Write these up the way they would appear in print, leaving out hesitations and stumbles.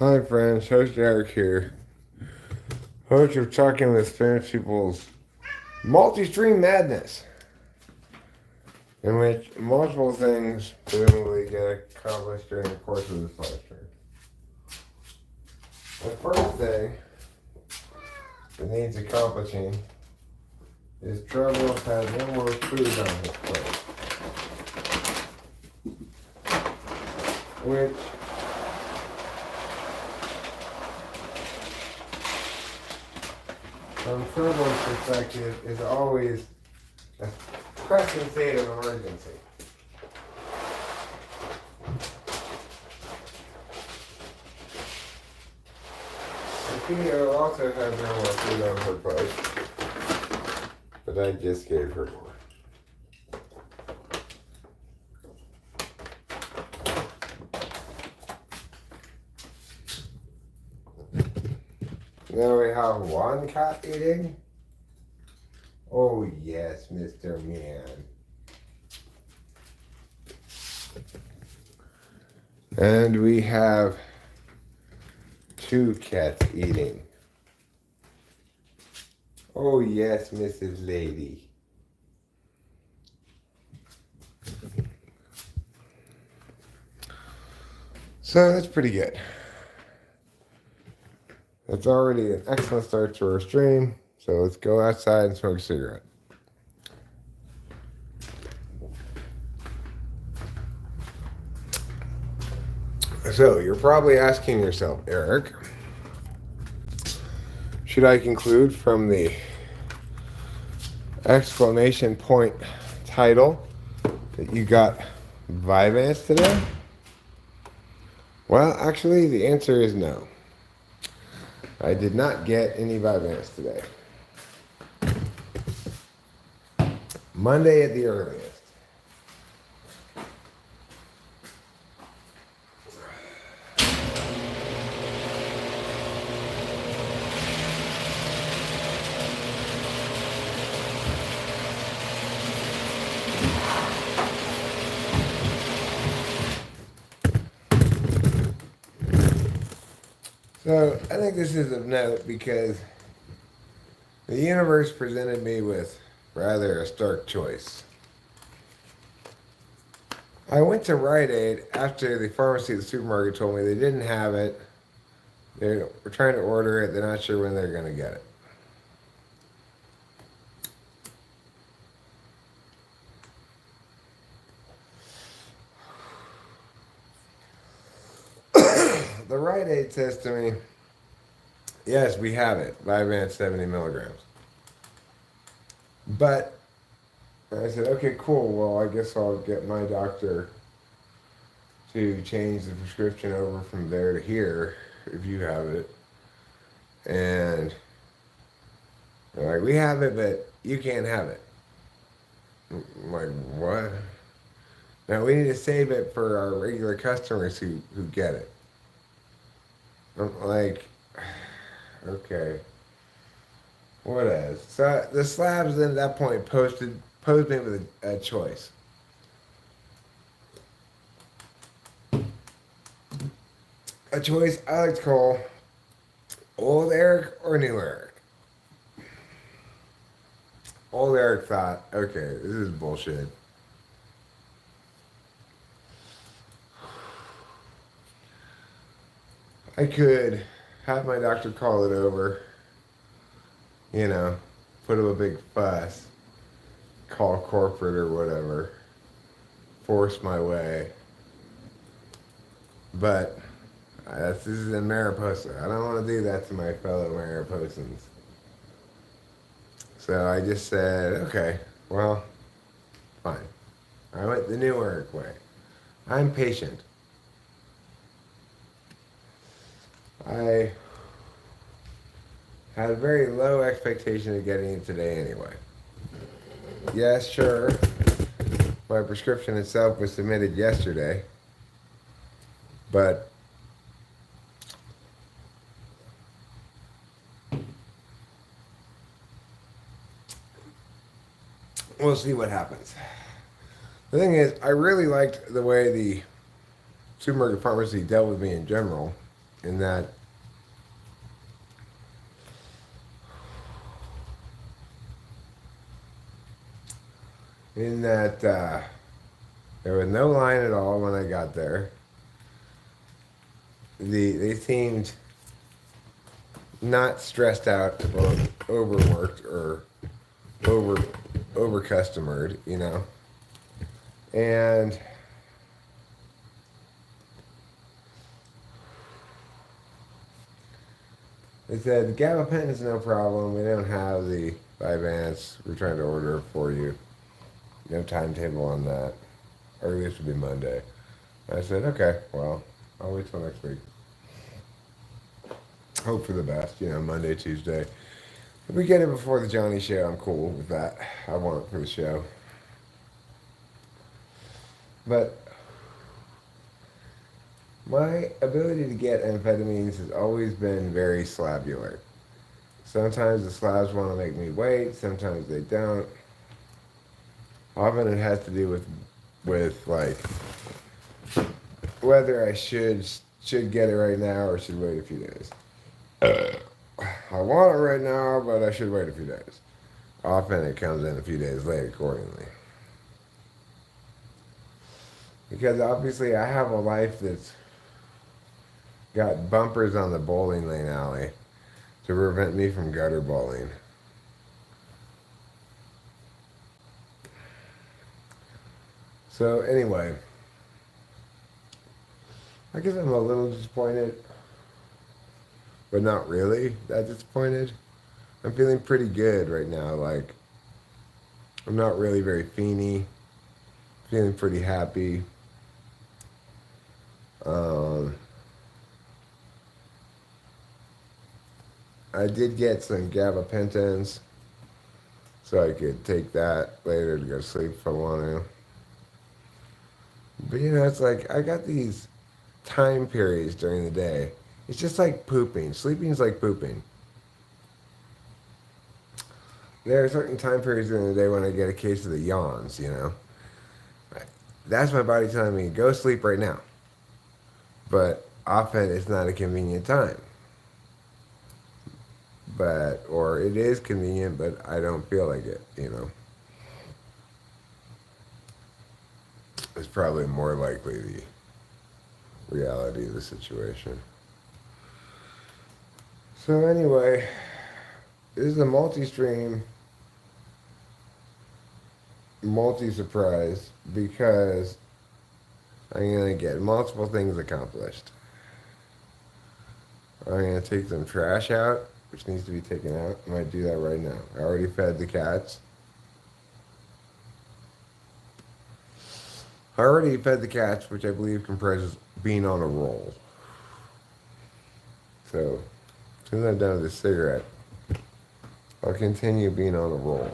Hi friends, host Eric here. Host of Talking with Famous People's Multistream Madness, in which multiple things presumably get accomplished during the course of this live stream. The first thing that needs accomplishing is Trouble has no more food on his plate. Which from Trouble's perspective is always a pressing state of emergency. Theo also has no more food on her plate, but I just gave her more. Now we have one cat eating. Oh yes, Mr. Man. And we have two cats eating. Oh yes, Mrs. Lady. So that's pretty good. That's already an excellent start to our stream. So let's go outside and smoke a cigarette. So you're probably asking yourself, Eric, should I conclude from the exclamation point title that you got Vyvanse today? Well, actually, the answer is no. I did not get any Vyvanse today. Monday at the earliest. So I think this is of note because the universe presented me with rather a stark choice. I went to Rite Aid after the pharmacy at the supermarket told me they didn't have it. They were trying to order it. They're not sure when they're going to get it. The Rite Aid says to me, yes, we have it, Vyvanse 70 milligrams. But I said, okay, cool. Well, I guess I'll get my doctor to change the prescription over from there to here if you have it. And they're like, we have it, but you can't have it. I'm like, what? Now we need to save it for our regular customers who get it. I'm like, okay. What else? So the slabs then at that point posed me with a choice. A choice I like to call old Eric or new Eric. Old Eric thought, okay, this is bullshit. I could have my doctor call it over, you know, put up a big fuss, call corporate or whatever, force my way. But this is in Mariposa. I don't want to do that to my fellow Mariposans. So I just said, okay, well, fine. I went the new Eric way. I'm patient. I had a very low expectation of getting it today anyway. Yes, sure. My prescription itself was submitted yesterday. But we'll see what happens. The thing is, I really liked the way the supermarket pharmacy dealt with me in general. in that there was no line at all when I got there. They seemed not stressed out or overworked or over customered, you know. And they said gabapentin is no problem. We don't have the Vyvanse. We're trying to order it for you. No timetable on that. Earliest would be Monday. I said, okay, well, I'll wait till next week. Hope for the best, you know, Monday, Tuesday. If we get it before the Johnny show, I'm cool with that. I want it for the show. But my ability to get amphetamines has always been very slabular. Sometimes the slabs want to make me wait, sometimes they don't. Often it has to do with like whether I should get it right now or should wait a few days. I want it right now, but I should wait a few days. Often it comes in a few days late accordingly. Because obviously I have a life that's got bumpers on the bowling lane alley to prevent me from gutter bowling. So anyway, I guess I'm a little disappointed, but not really that disappointed. I'm feeling pretty good right now. Like, I'm not really very fiendy. Feeling pretty happy. I did get some gabapentins, so I could take that later to go to sleep if I want to. But you know, it's like I got these time periods during the day. It's just like pooping. Sleeping is like pooping. There are certain time periods during the day when I get a case of the yawns, you know. That's my body telling me, go sleep right now. But often it's not a convenient time. Or it is convenient, but I don't feel like it, you know. It's probably more likely the reality of the situation. So anyway, this is a multi-stream, multi-surprise because I'm going to get multiple things accomplished. I'm going to take some trash out, which needs to be taken out. I might do that right now. I already fed the cats. I already fed the cats, which I believe comprises being on a roll. So, as soon as I'm done with this cigarette, I'll continue being on a roll.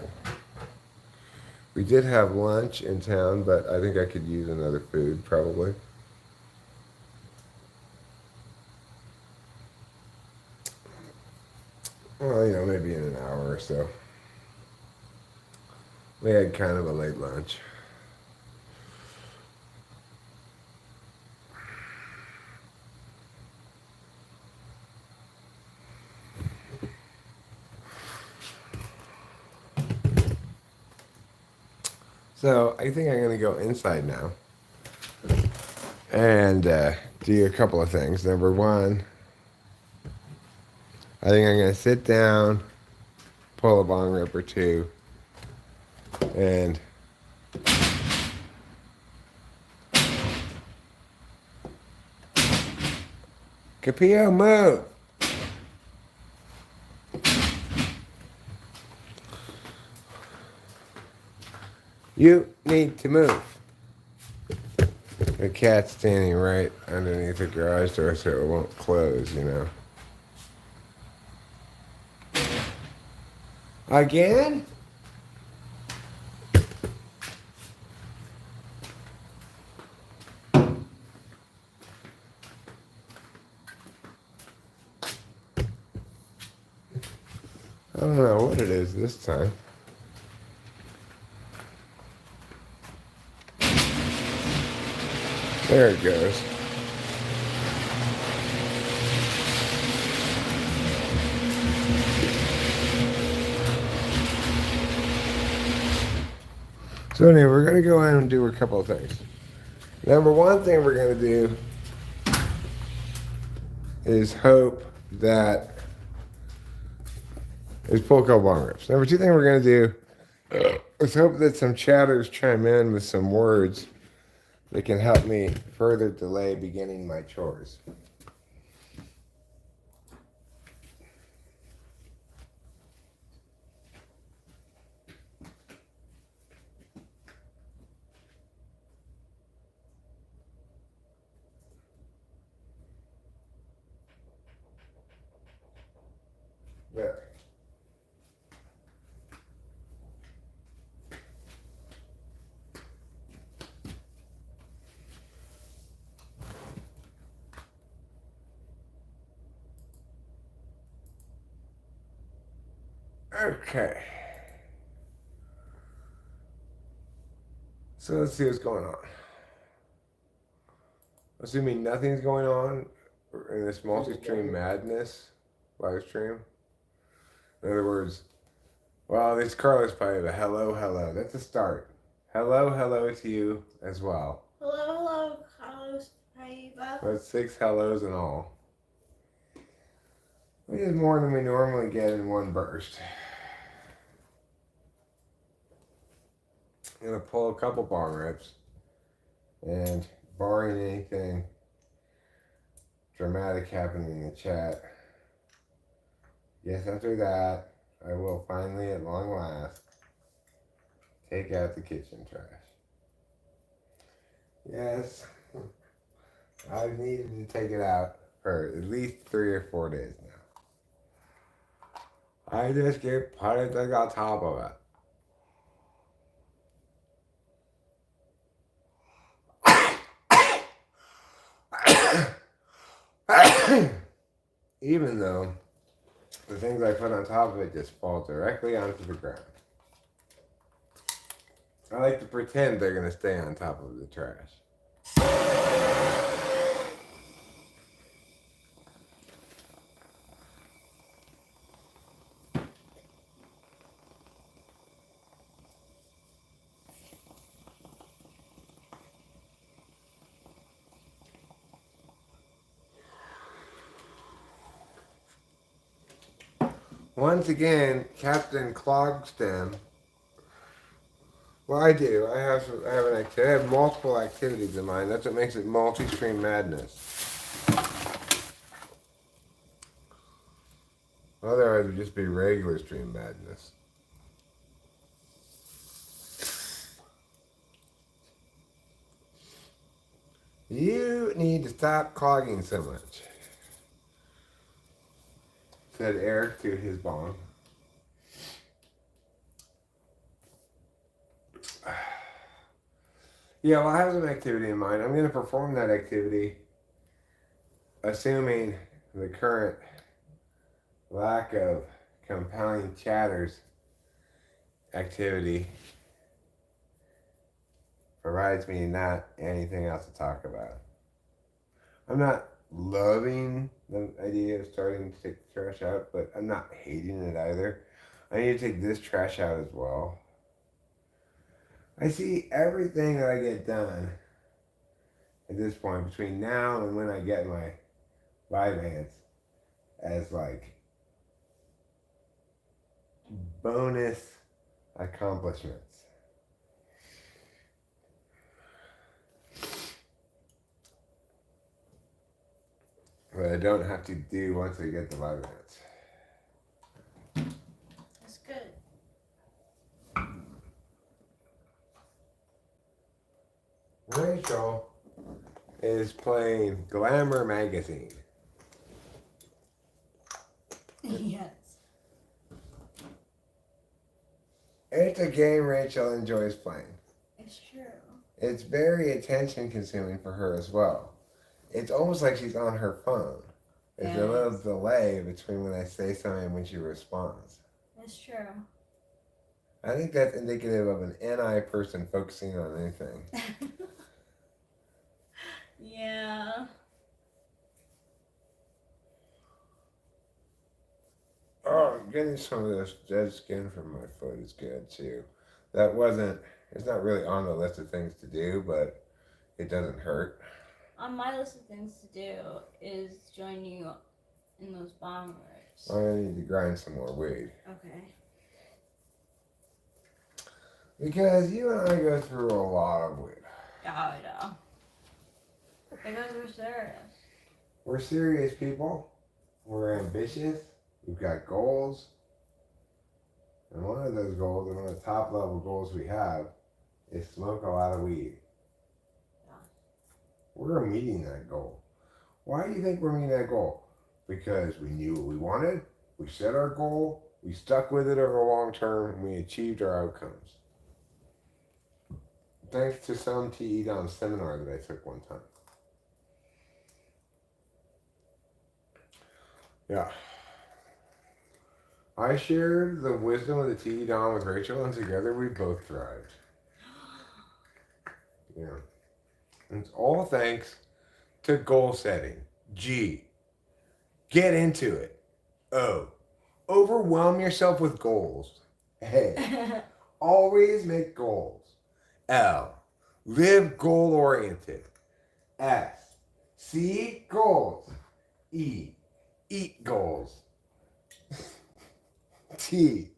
We did have lunch in town, but I think I could use another food, probably. Well, you know, maybe in an hour or so. We had kind of a late lunch. So I think I'm going to go inside now and do a couple of things. Number one, I think I'm going to sit down, pull a bong rip or two, and Capillo, move! You need to move. The cat's standing right underneath the garage door so it won't close, you know. Again? I don't know what it is this time. There it goes. So anyway, we're going to go in and do a couple of things. Number one thing we're going to do is hope that is pull a couple barn rips. Number two thing we're going to do is hope that some chatters chime in with some words that can help me further delay beginning my chores. There. Okay. So let's see what's going on. Assuming nothing's going on in this Multistream Madness live stream. In other words, well, this Carlos probably a hello, hello. That's a start. Hello, hello to you as well. Hello, hello, Carlos Paiva. That's 6 hellos in all. Which is more than we normally get in one burst. I'm going to pull a couple barn rips. And barring anything dramatic happening in the chat, yes, after that, I will finally, at long last, take out the kitchen trash. Yes, I've needed to take it out for at least 3 or 4 days now. I just get putting things on top of it. Even though the things I put on top of it just fall directly onto the ground. I like to pretend they're going to stay on top of the trash. Once again, Captain Clogstem. Well, I do. I have multiple activities in mind. That's what makes it Multistream Madness. Otherwise, it would just be regular stream madness. You need to stop clogging so much, said Eric to his bong. Yeah, well, I have some activity in mind. I'm going to perform that activity, assuming the current lack of compelling chatters activity provides me not anything else to talk about. I'm not loving the idea of starting to take the trash out, but I'm not hating it either. I need to take this trash out as well. I see everything that I get done at this point between now and when I get my Vyvanse as like bonus accomplishments. But I don't have to do once I get the Vyvanse. That's good. Rachel is playing Glamour Magazine. Yes. It's a game Rachel enjoys playing. It's true. It's very attention consuming for her as well. It's almost like she's on her phone. There's a little delay between when I say something and when she responds. That's true. I think that's indicative of an NI person focusing on anything. Yeah. Oh, getting some of this dead skin from my foot is good too. That wasn't It's not really on the list of things to do, but it doesn't hurt. On my list of things to do is join you in those bong rips. I need to grind some more weed. Okay. Because you and I go through a lot of weed. Yeah, I know. Because we're serious. We're serious people. We're ambitious. We've got goals. And one of those goals, and one of the top level goals we have, is smoke a lot of weed. Yeah. We're meeting that goal. Why do you think we're meeting that goal? Because we knew what we wanted, we set our goal, we stuck with it over the long term, and we achieved our outcomes. Thanks to some TE Down seminar that I took one time. Yeah. I shared the wisdom of the TE Down with Rachel, and together we both thrived. Yeah. And it's all thanks to goal setting. G. Get into it. O. Overwhelm yourself with goals. A. Always make goals. L. Live goal oriented. S. See goals. E. Eat goals. T.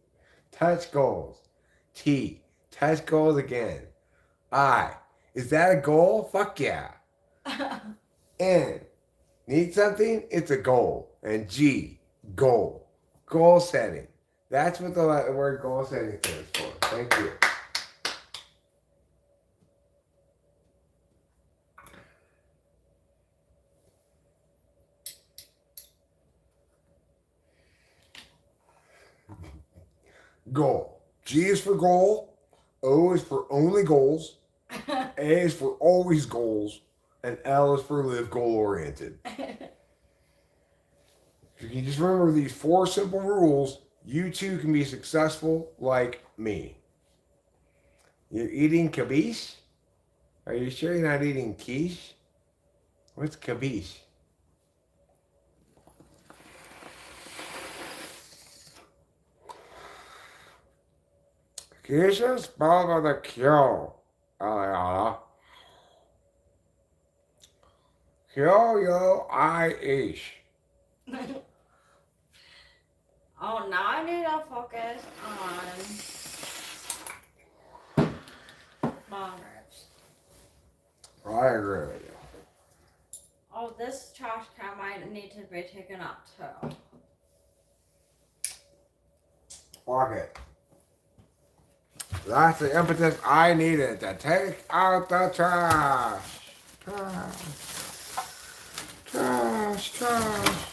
Touch goals. T. Touch goals again. I. Is that a goal? Fuck yeah. N. Need something? It's a goal. And G. Goal. Goal setting. That's what the word goal setting stands for. Thank you. Goal. G is for goal. O is for only goals. A is for always goals. And L is for live goal oriented. If you can just remember these 4 simple rules, you too can be successful like me. You're eating cabiche? Are you sure you're not eating quiche? What's cabiche? Quiche is spelled with a Q. Q-U-I-H. Oh, now I need to focus on bong rips. I agree with you. Oh, this trash can might need to be taken out too. Fuck it. That's the impetus I needed to take out the trash. Trash. Trash, trash.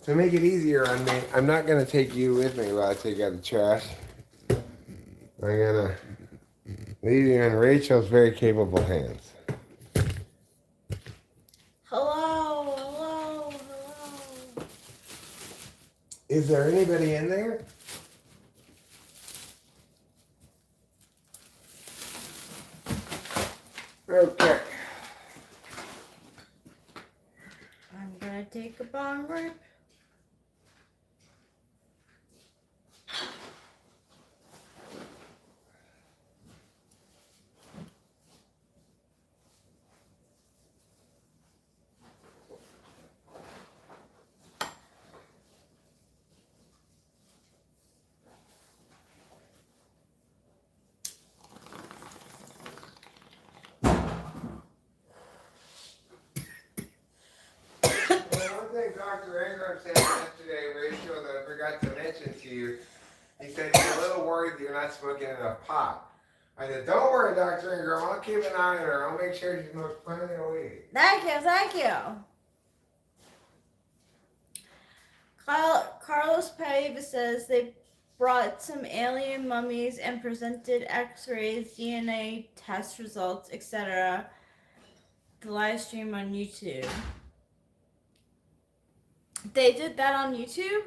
To make it easier on me, I'm not going to take you with me while I take out the trash. I'm going to leave you in Rachel's very capable hands. Hello, hello, hello. Is there anybody in there? Okay. I'm gonna take a bong rip. Dr. Ingram said yesterday, Rachel, that I forgot to mention to you. He said he's a little worried that you're not smoking enough pot. I said, don't worry, Dr. Ingram. I'll keep an eye on her. I'll make sure she smokes plenty of weed. Thank you, thank you. Carlos Paiva says they brought some alien mummies and presented x-rays, DNA test results, etc. The live stream on YouTube. They did that on YouTube?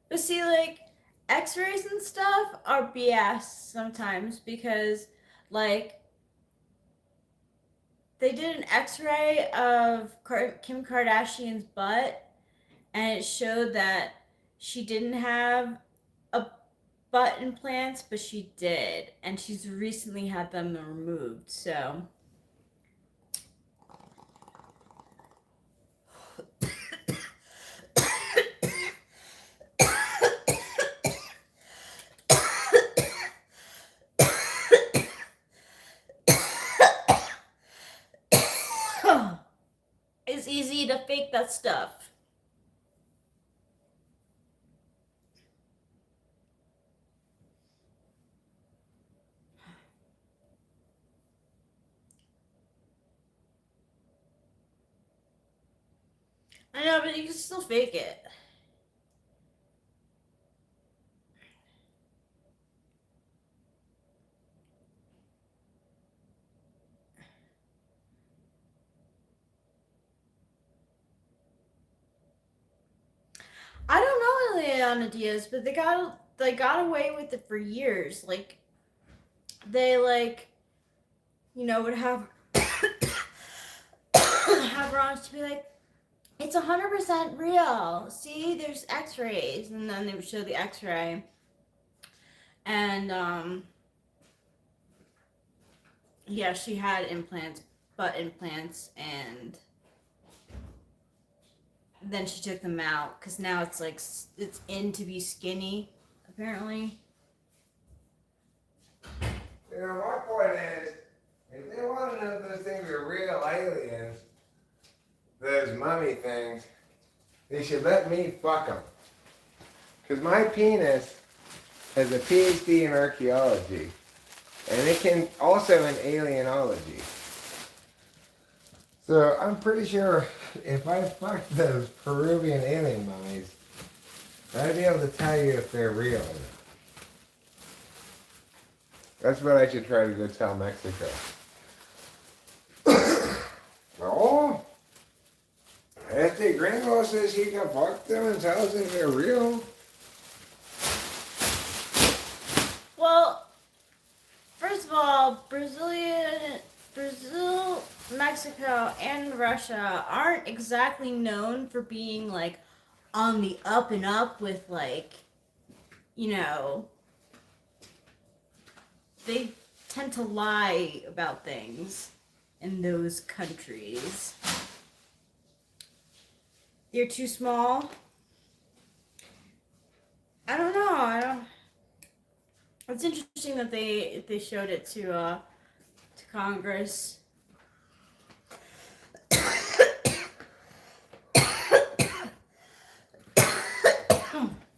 But see, like, x-rays and stuff are BS sometimes because, like, they did an x-ray of Kim Kardashian's butt and it showed that she didn't have a butt implants, but she did, and she's recently had them removed. So it's easy to fake that stuff. I know, but you can still fake it. I don't know Leona Diaz, but they got away with it for years. Like they would have have her on to be like, it's 100% real. See, there's X-rays, and then they would show the X-ray, and yeah, she had implants, butt implants, and then she took them out because now it's like it's in to be skinny, apparently. You know, my point is, if they want to know if those things are real aliens, those mummy things, they should let me fuck them. Because my penis has a PhD in archaeology, and it can also in alienology. So I'm pretty sure if I fucked those Peruvian alien mummies, I'd be able to tell you if they're real or not. That's what I should try to go tell Mexico. Oh, if the gringo says he can fuck them and tell us if they're real. Well, first of all, Brazil, Mexico, and Russia aren't exactly known for being like on the up and up with they tend to lie about things in those countries. They're too small. I don't know. It's interesting that they showed it to Congress.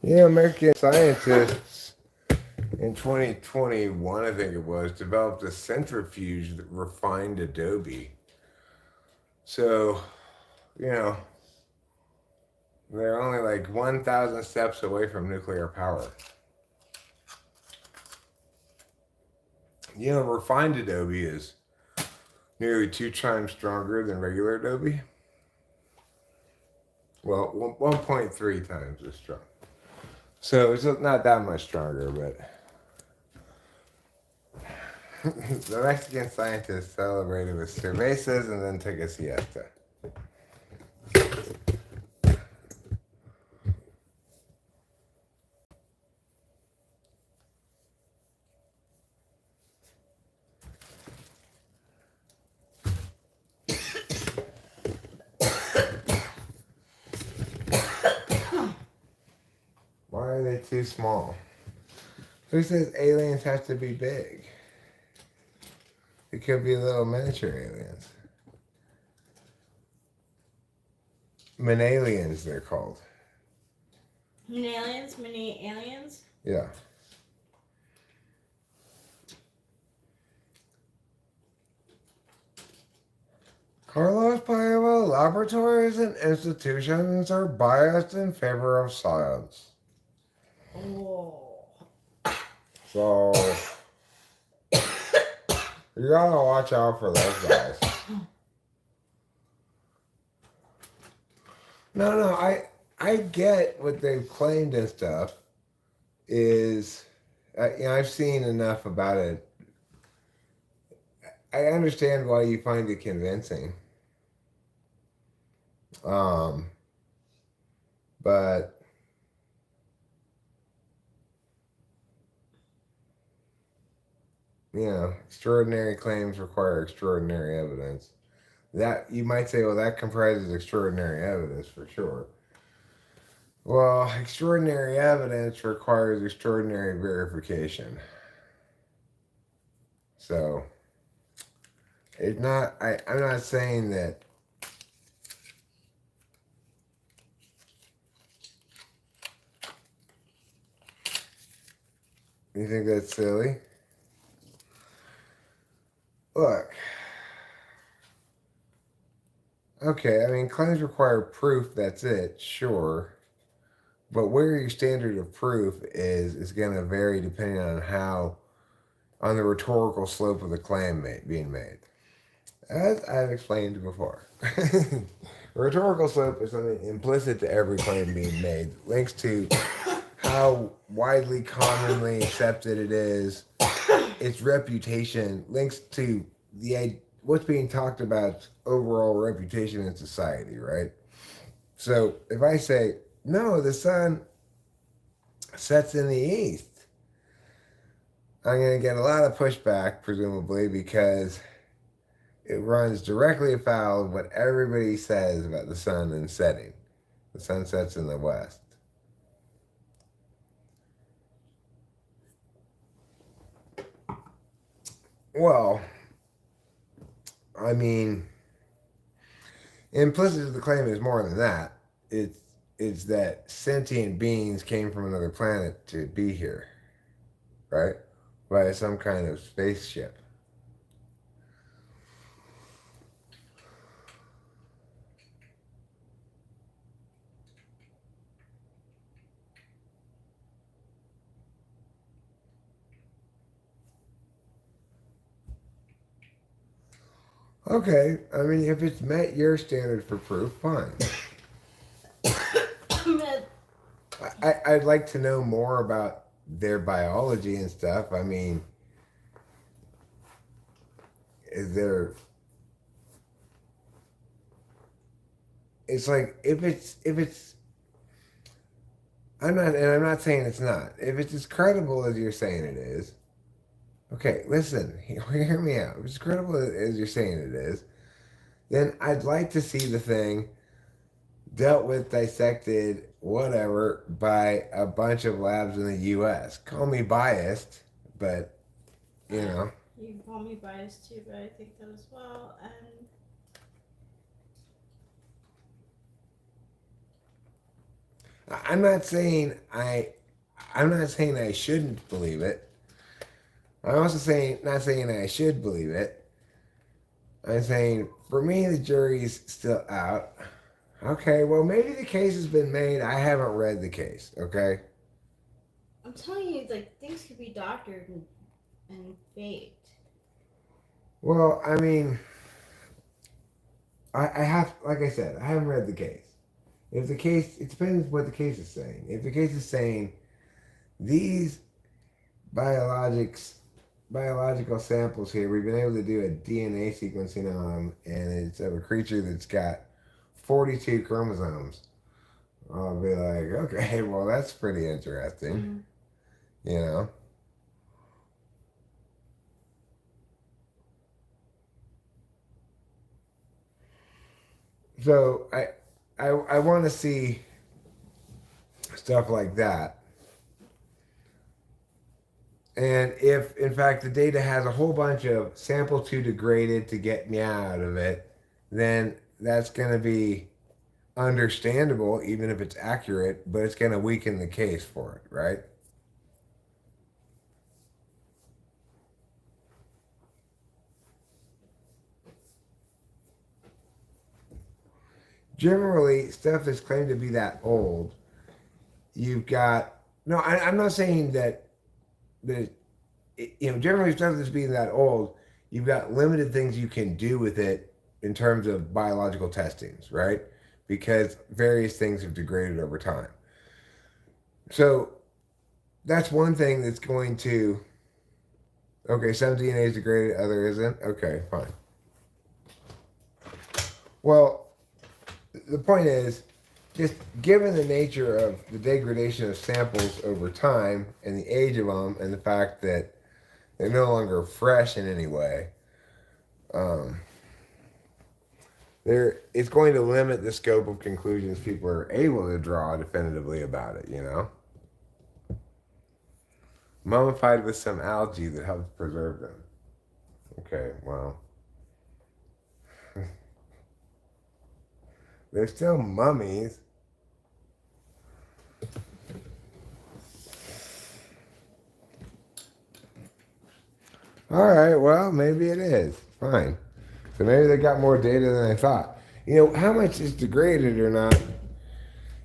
Yeah, American scientists in 2021, I think it was, developed a centrifuge that refined adobe. So, they're only like 1,000 steps away from nuclear power. Refined adobe is nearly 2 times stronger than regular adobe. Well, 1.3 times as strong. So it's not that much stronger, but the Mexican scientists celebrated with cervezas and then took a siesta. Why are they too small? Who says aliens have to be big? It could be little miniature aliens. Manaliens, they're called. Mini aliens? Yeah. Carlos Paiva, laboratories and institutions are biased in favor of science. Oh. So, you gotta watch out for those guys. No, I get what they've claimed and stuff. I've seen enough about it. I understand why you find it convincing. But extraordinary claims require extraordinary evidence. That you might say, well, that comprises extraordinary evidence for sure. Well, extraordinary evidence requires extraordinary verification. So, it's not, I'm not saying that you think that's silly. Look, okay, I mean, claims require proof, that's it, sure. But where your standard of proof is going to vary depending on the rhetorical slope of the claim being made. As I've explained before, rhetorical slope is something implicit to every claim being made. Links to how widely commonly accepted it is, its reputation, links to what's being talked about, overall reputation in society, right? So if I say, no, the sun sets in the east, I'm going to get a lot of pushback, presumably, because it runs directly afoul of what everybody says about the sun and setting. The sun sets in the west. Well, I mean, implicit to the claim is more than that. It's that sentient beings came from another planet to be here, right? By some kind of spaceship. Okay, I mean, if it's met your standard for proof, fine. I'd like to know more about their biology and stuff. I mean, is there? It's like if it's. I'm not saying it's not. If it's as credible as you're saying it is, okay, listen, hear me out. If it's credible as you're saying it is, then I'd like to see the thing dealt with, dissected, whatever, by a bunch of labs in the U.S. Call me biased, but, you know. You can call me biased too, but I think that as well. And I'm not saying I shouldn't believe it. I'm also not saying I should believe it. I'm saying, for me, the jury's still out. Okay, well, maybe the case has been made. I haven't read the case, okay? I'm telling you, like, things could be doctored and faked. Well, I mean, I have, like I said, I haven't read the case. If the case, it depends what the case is saying. If the case is saying these biological samples here, we've been able to do a DNA sequencing on them, and it's of a creature that's got 42 chromosomes. I'll be like, okay, well, that's pretty interesting. Mm-hmm. You know? So I want to see stuff like that. And if, in fact, the data has a whole bunch of sample to degraded to get me out of it, then that's going to be understandable, even if it's accurate, but it's going to weaken the case for it, right? Generally, stuff that's claimed to be that old, you've got, no, I'm not saying that, generally stuff that's being that old, you've got limited things you can do with it in terms of biological testings, right? Because various things have degraded over time. So that's one thing that's going to, okay, some DNA is degraded, other isn't. Okay, fine. Well, the point is, just given the nature of the degradation of samples over time and the age of them and the fact that They're no longer fresh in any way. Um, it's going to limit the scope of conclusions people are able to draw definitively about it, you know? Mummified with some algae that helps preserve them. Okay, well. They're still mummies. Alright, well, maybe it is. Fine. So maybe they got more data than I thought. You know, how much is degraded or not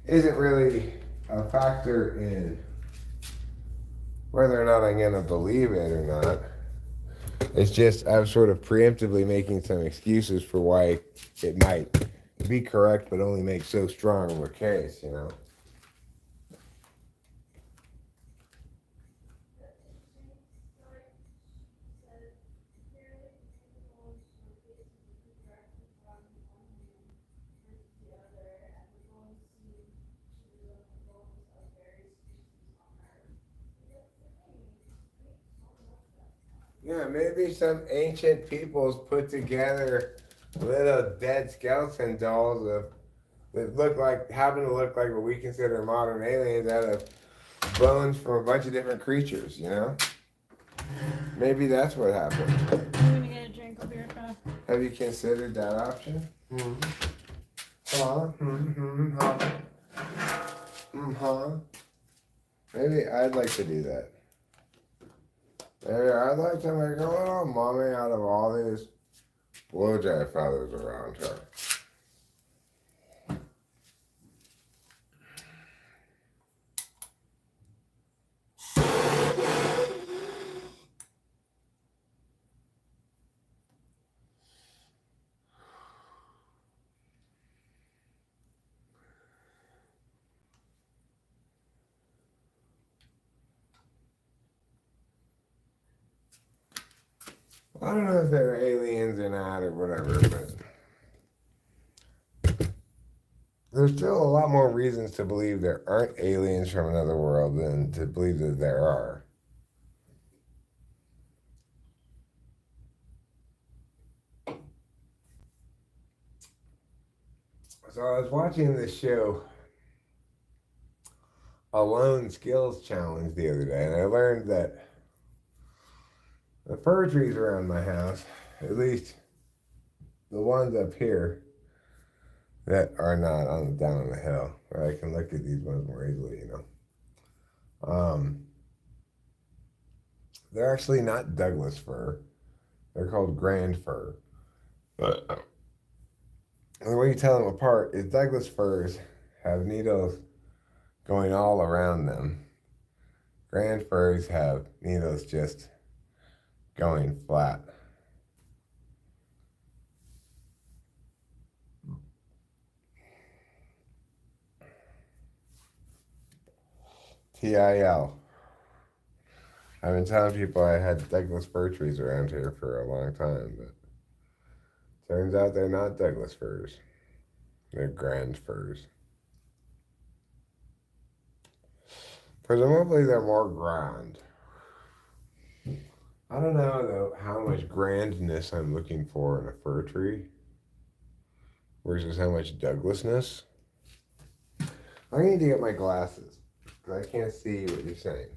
isn't really a factor in whether or not I'm going to believe it or not. It's just I'm sort of preemptively making some excuses for why it might be correct but only make so strong of a case, you know? Yeah, maybe some ancient peoples put together little dead skeleton dolls that happen to look like what we consider modern aliens out of bones from a bunch of different creatures, you know? Maybe that's what happened. I'm gonna get a drink. I'll be right back. Have you considered that option? Maybe I'd like to do that. Maybe I'd like to make a little mummy out of all these blowjay feathers around her. I don't know if they're aliens or not or whatever, but there's still a lot more reasons to believe there aren't aliens from another world than to believe that there are. So I was watching this show, Alone Skills Challenge, the other day, and I learned that the fir trees around my house, at least the ones up here that are not down on the hill, where I can look at these ones more easily, you know. They're actually not Douglas fir. They're called grand fir. But the way you tell them apart is Douglas firs have needles going all around them. Grand firs have needles just going flat. TIL. I've been telling people I had Douglas fir trees around here for a long time, but turns out they're not Douglas firs. They're grand firs. Presumably they're more grand. I don't know though how much grandness I'm looking for in a fir tree versus how much Douglasness. I need to get my glasses because I can't see what you're saying.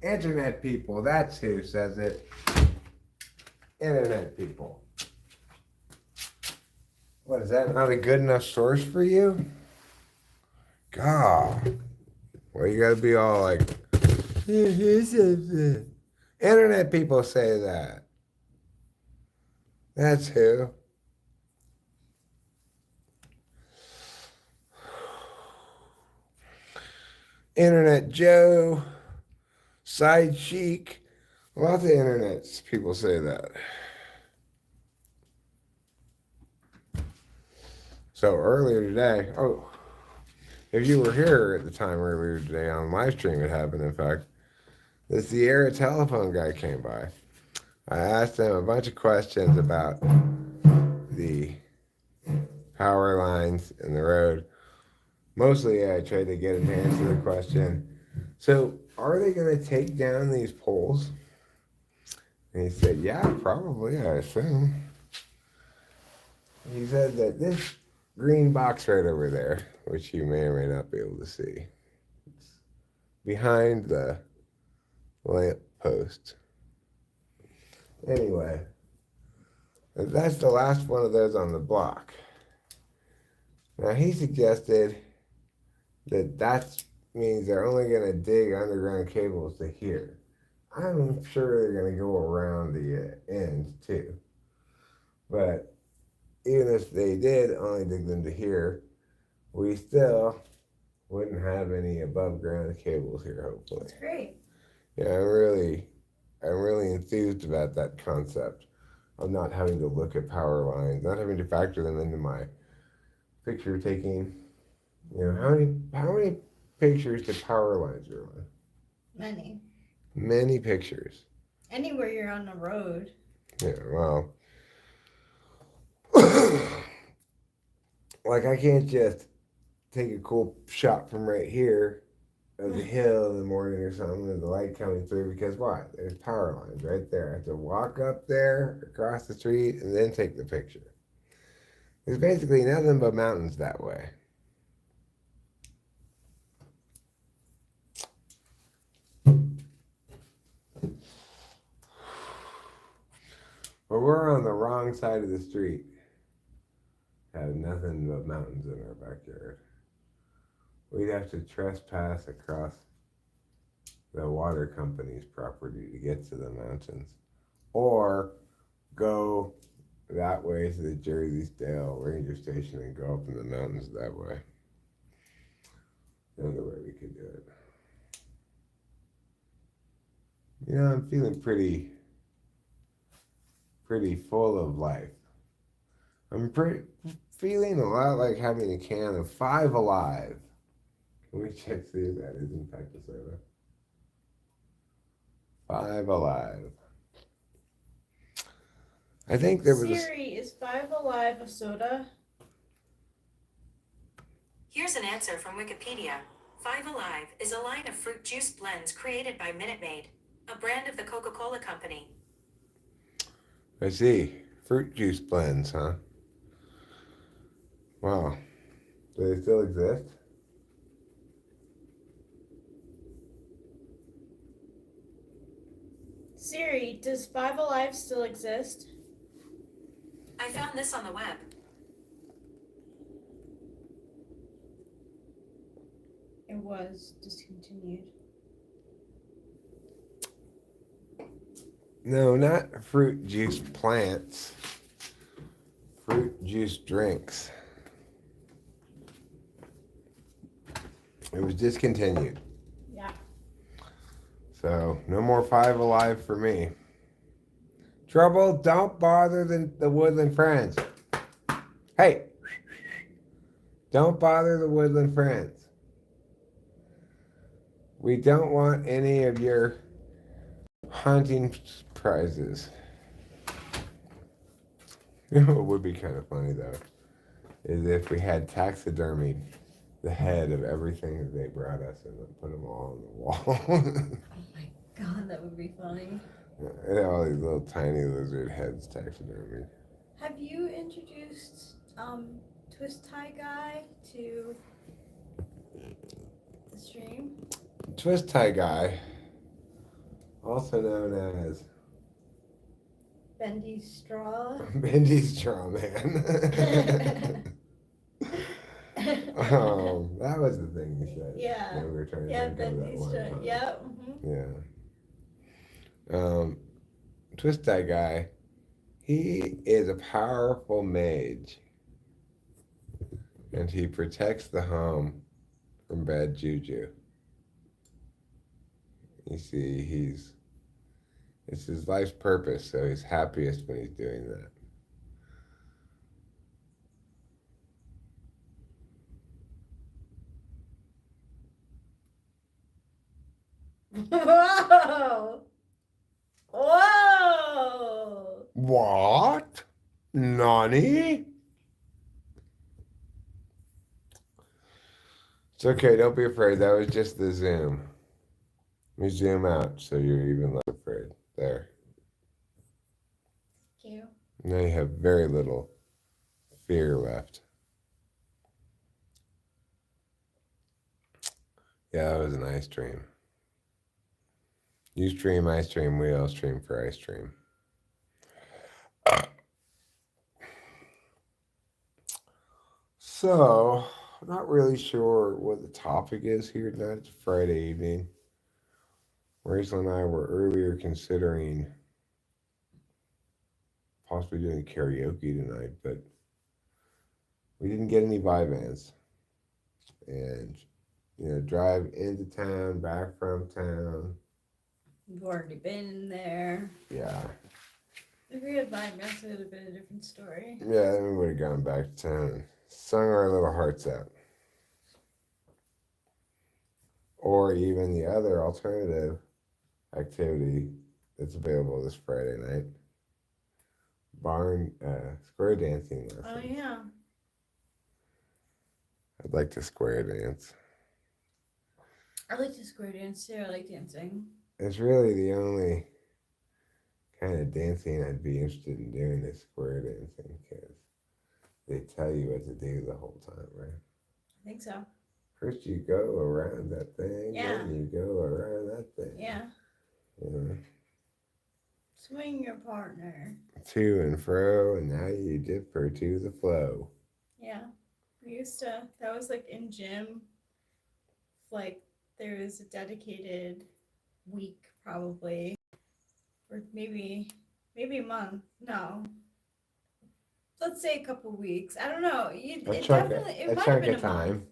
Internet people, that's who says it. Internet people. What, is that not a good enough source for you? God. Well, you gotta be all like, internet people say that. That's who. Internet Joe, Side Chic, lots of internet people say that. So earlier today, if you were here at the time earlier today on live stream, it happened, in fact, the Sierra telephone guy came by. I asked him a bunch of questions about the power lines in the road. Mostly, I tried to get him to answer the question. So, are they going to take down these poles? And he said, yeah, probably, I assume. He said that this green box right over there, which you may or may not be able to see, it's behind the lamp post. Anyway, that's the last one of those on the block. Now, he suggested that means they're only going to dig underground cables to here. I'm sure they're going to go around the ends too. But even if they did only dig them to here, we still wouldn't have any above ground cables here, hopefully. That's great. Yeah, I'm really enthused about that concept of not having to look at power lines, not having to factor them into my picture taking. You know, how many pictures do power lines are on? Many. Many pictures. Anywhere you're on the road. Yeah, well, like I can't just take a cool shot from right here of the hill in the morning or something with the light coming through because what? There's power lines right there. I have to walk up there across the street and then take the picture. There's basically nothing but mountains that way. But we're on the wrong side of the street. Have nothing but mountains in our backyard. We'd have to trespass across the water company's property to get to the mountains. Or go that way to the Jersey-Dale Ranger Station and go up in the mountains that way. The other way we could do it. You know, I'm feeling pretty full of life. I'm feeling a lot like having a can of Five Alive. Can we check see if that is in fact a soda? Five Alive. I think there was Siri, is Five Alive a soda? Here's an answer from Wikipedia. Five Alive is a line of fruit juice blends created by Minute Maid, a brand of the Coca-Cola Company. I see. Fruit juice blends, huh? Wow. Do they still exist? Siri, does Five Alive still exist? I found this on the web. It was discontinued. No, not fruit juice plants. Fruit juice drinks. It was discontinued. Yeah. So, no more Five Alive for me. Trouble, don't bother the woodland friends. Hey! Don't bother the woodland friends. We don't want any of your hunting prizes. You know what would be kind of funny, though, is if we had taxidermied the head of everything that they brought us and then put them all on the wall. Oh my god, that would be funny. And all these little tiny lizard heads taxidermied. Have you introduced Twist Tie Guy to the stream? Twist Tie Guy, also known as Bendy Straw. Bendy Straw Man. That was the thing you said. Yeah. That we were trying to Yeah, think of that Bendy one Straw. time. Yeah. Yeah. Twist Tie Guy, he is a powerful mage. And he protects the home from bad juju. You see, it's his life's purpose, so he's happiest when he's doing that. Whoa! Whoa! What? Nani? It's okay, don't be afraid. That was just the zoom. Let me zoom out so you're even less afraid. There. Cute. Now you have very little fear left. Yeah, that was an ice dream. You stream, I stream, we all stream for ice cream. So, I'm not really sure what the topic is here tonight. It's Friday evening. Rachel and I were earlier considering possibly doing karaoke tonight, but we didn't get any Vyvanse. And, drive into town, back from town. You've already been there. Yeah. If we had Vyvanse, it would have been a different story. Yeah, then we would have gone back to town and sung our little hearts out. Or even the other alternative activity that's available this Friday night. Square dancing lessons. Oh, yeah. I'd like to square dance. I like to square dance too. I like dancing. It's really the only kind of dancing I'd be interested in doing is square dancing because they tell you what to do the whole time, right? I think so. First you go around that thing, Yeah. then you go around that thing. Yeah. Yeah. Swing your partner. To and fro, and now you dip her to the flow. Yeah. That was like in gym. Like there was a dedicated week probably. Or maybe a month. No. Let's say a couple weeks. I don't know. It might have been a month.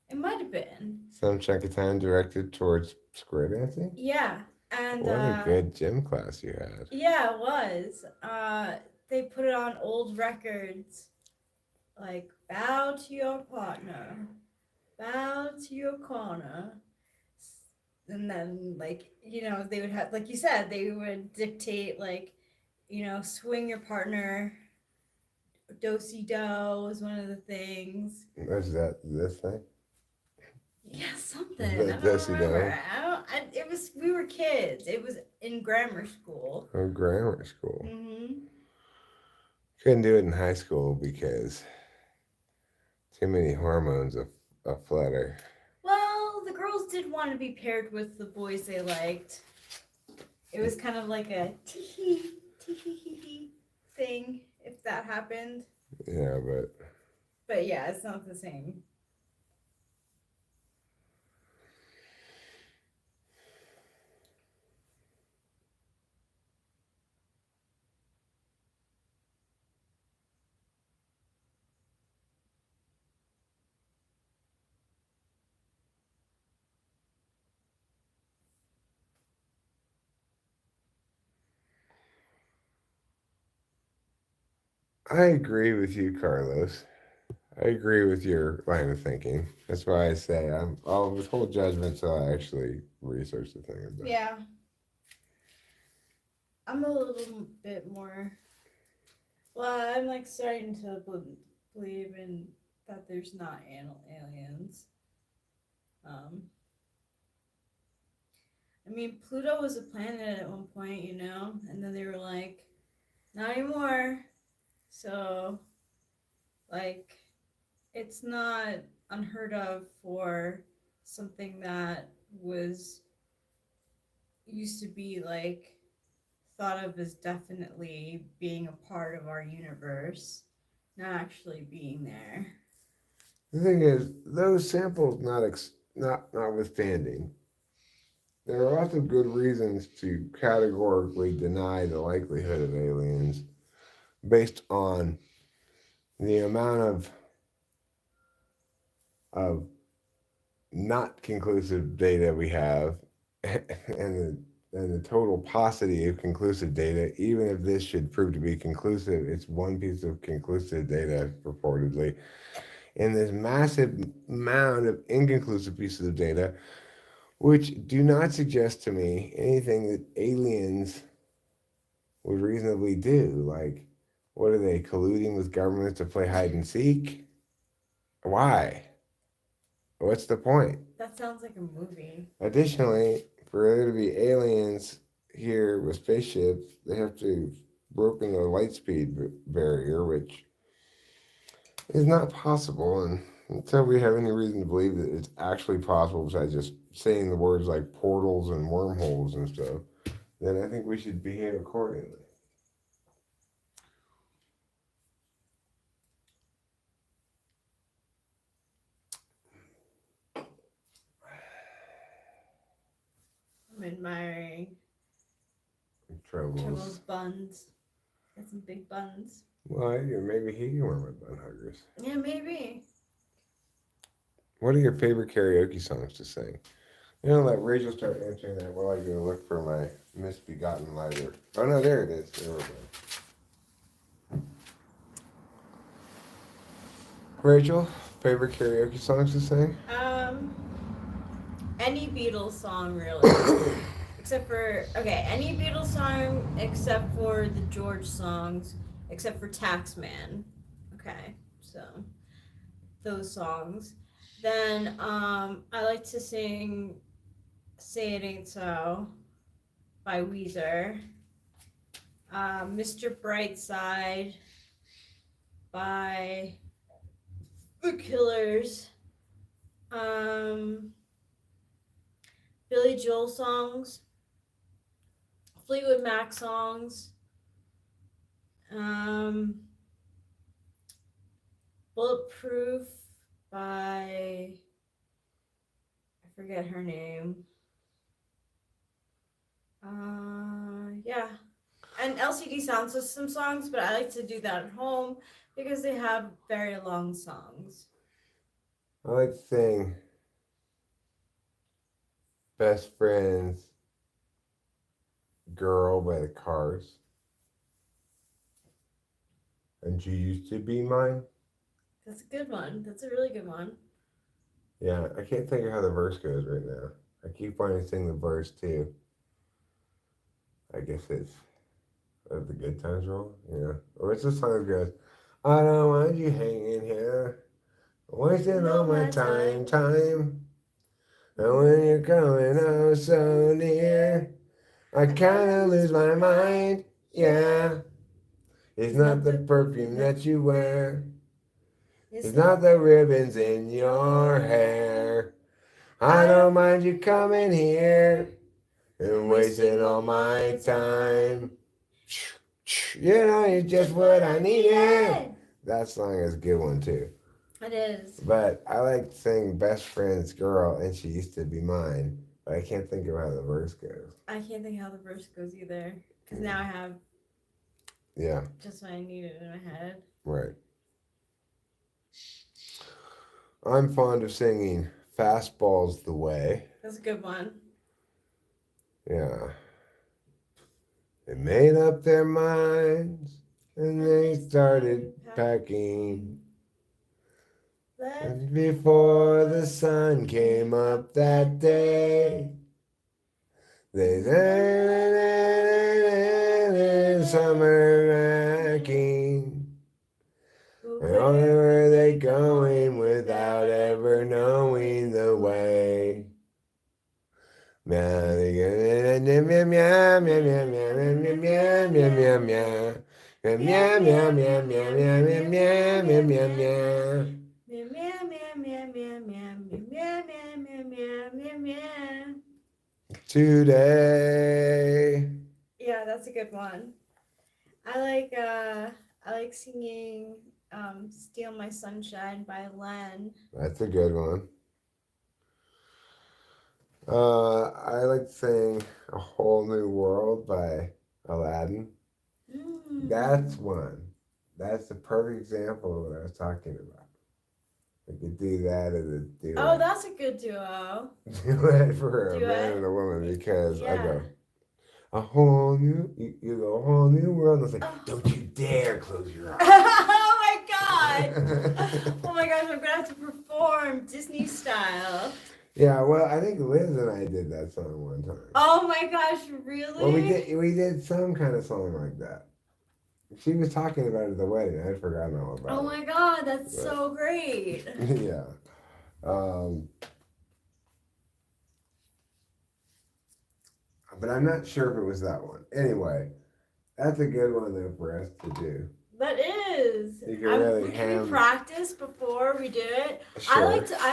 It might have been. Some chunk of time directed towards square dancing? Yeah. And what a good gym class you had. Yeah, it was. They put it on old records. Like, bow to your partner. Bow to your corner. And then, like, they would have, like you said, they would dictate, like, swing your partner. Do-si-do was one of the things. Was that this thing? Yeah, something. I don't remember. We were kids. It was in grammar school. Oh, grammar school. Mm-hmm. Couldn't do it in high school because too many hormones aflutter. Well, the girls did want to be paired with the boys they liked. It was kind of like a tee-hee thing, if that happened. Yeah, But yeah, it's not the same. I agree with you, Carlos. I agree with your line of thinking. That's why I say I'll withhold judgment till I actually research the thing. Yeah. I'm a little bit more. Well, I'm like starting to believe in that there's not aliens. I mean, Pluto was a planet at one point, and then they were like, not anymore. So, like, it's not unheard of for something that used to be like thought of as definitely being a part of our universe, not actually being there. The thing is, those samples notwithstanding, there are lots of good reasons to categorically deny the likelihood of aliens based on the amount of not conclusive data we have and the total paucity of conclusive data. Even if this should prove to be conclusive, it's one piece of conclusive data purportedly. And this massive amount of inconclusive pieces of data, which do not suggest to me anything that aliens would reasonably do. Like, what are they, colluding with governments to play hide and seek? Why? What's the point? That sounds like a movie. Additionally, for there to be aliens here with spaceships, they have to have broken the light speed barrier, which is not possible. And until we have any reason to believe that it's actually possible, besides just saying the words like portals and wormholes and stuff, then I think we should behave accordingly. I'm admiring Troubles. Trimble's buns. Got some big buns. Well, maybe he can wear my bun huggers. Yeah, maybe. What are your favorite karaoke songs to sing? You know, let Rachel start answering that while I go look for my misbegotten lighter. Oh, no, there it is. There we go. Rachel, favorite karaoke songs to sing? Any Beatles song, really. Except for, any Beatles song except for the George songs, except for Taxman. Okay, so those songs. Then I like to sing Say It Ain't So by Weezer. Mr. Brightside by The Killers. Billy Joel songs. Fleetwood Mac songs. Bulletproof by, I forget her name. Yeah. And LCD Sound System songs, but I like to do that at home because they have very long songs. I like to sing Best Friend's Girl by the Cars. And She Used to Be Mine. That's a good one. That's a really good one. Yeah, I can't think of how the verse goes right now. I keep wanting to sing the verse too. I guess it's the Good Times roll. Yeah. Or it's the song that goes, I don't want you hanging here, wasting all my time. And when you're coming oh so near, I kinda lose my mind. Yeah. It's not the perfume that you wear. It's not the ribbons in your hair. I don't mind you coming here and wasting all my time. You know, it's just what I needed. That song is a good one too. It is. But I like to sing Best Friend's Girl and She Used to Be Mine. But I can't think of how the verse goes. I can't think how the verse goes either. Because now I have just what I needed in my head. Right. I'm fond of singing Fastball's the Way. That's a good one. Yeah. They made up their minds and they started packing. And before the sun came up that day, they said summer racking. And where were they going without ever knowing the way? Meow, meow, meow, meow, meow, meow, meow, meow, meow, meow, meow, meow. Meow, meow, meow, meow, meow, meow, meow, meow, meow, meow. Today. Yeah, that's a good one. I like singing Steal My Sunshine by Len. That's a good one. I like to sing A Whole New World by Aladdin. That's one. That's the perfect example of what I was talking about. I could do that as a duet. Oh, that's a good duo. Duet for a Duet? man and a woman because I Yeah. go, a whole new, you go, a whole new world. And I was like, Oh. don't you dare close your eyes. Oh my god! Oh my gosh, I'm gonna have to perform Disney style. Yeah, well, I think Liz and I did that song one time. Oh my gosh, really? Well, we did some kind of song like that. She was talking about it at the wedding. I'd forgotten all about Oh it. my god, that's But- so great. Yeah. But I'm not sure if it was that one. Anyway, that's a good one though for us to do. That is. You can really Can we practice before we do it? Sure. I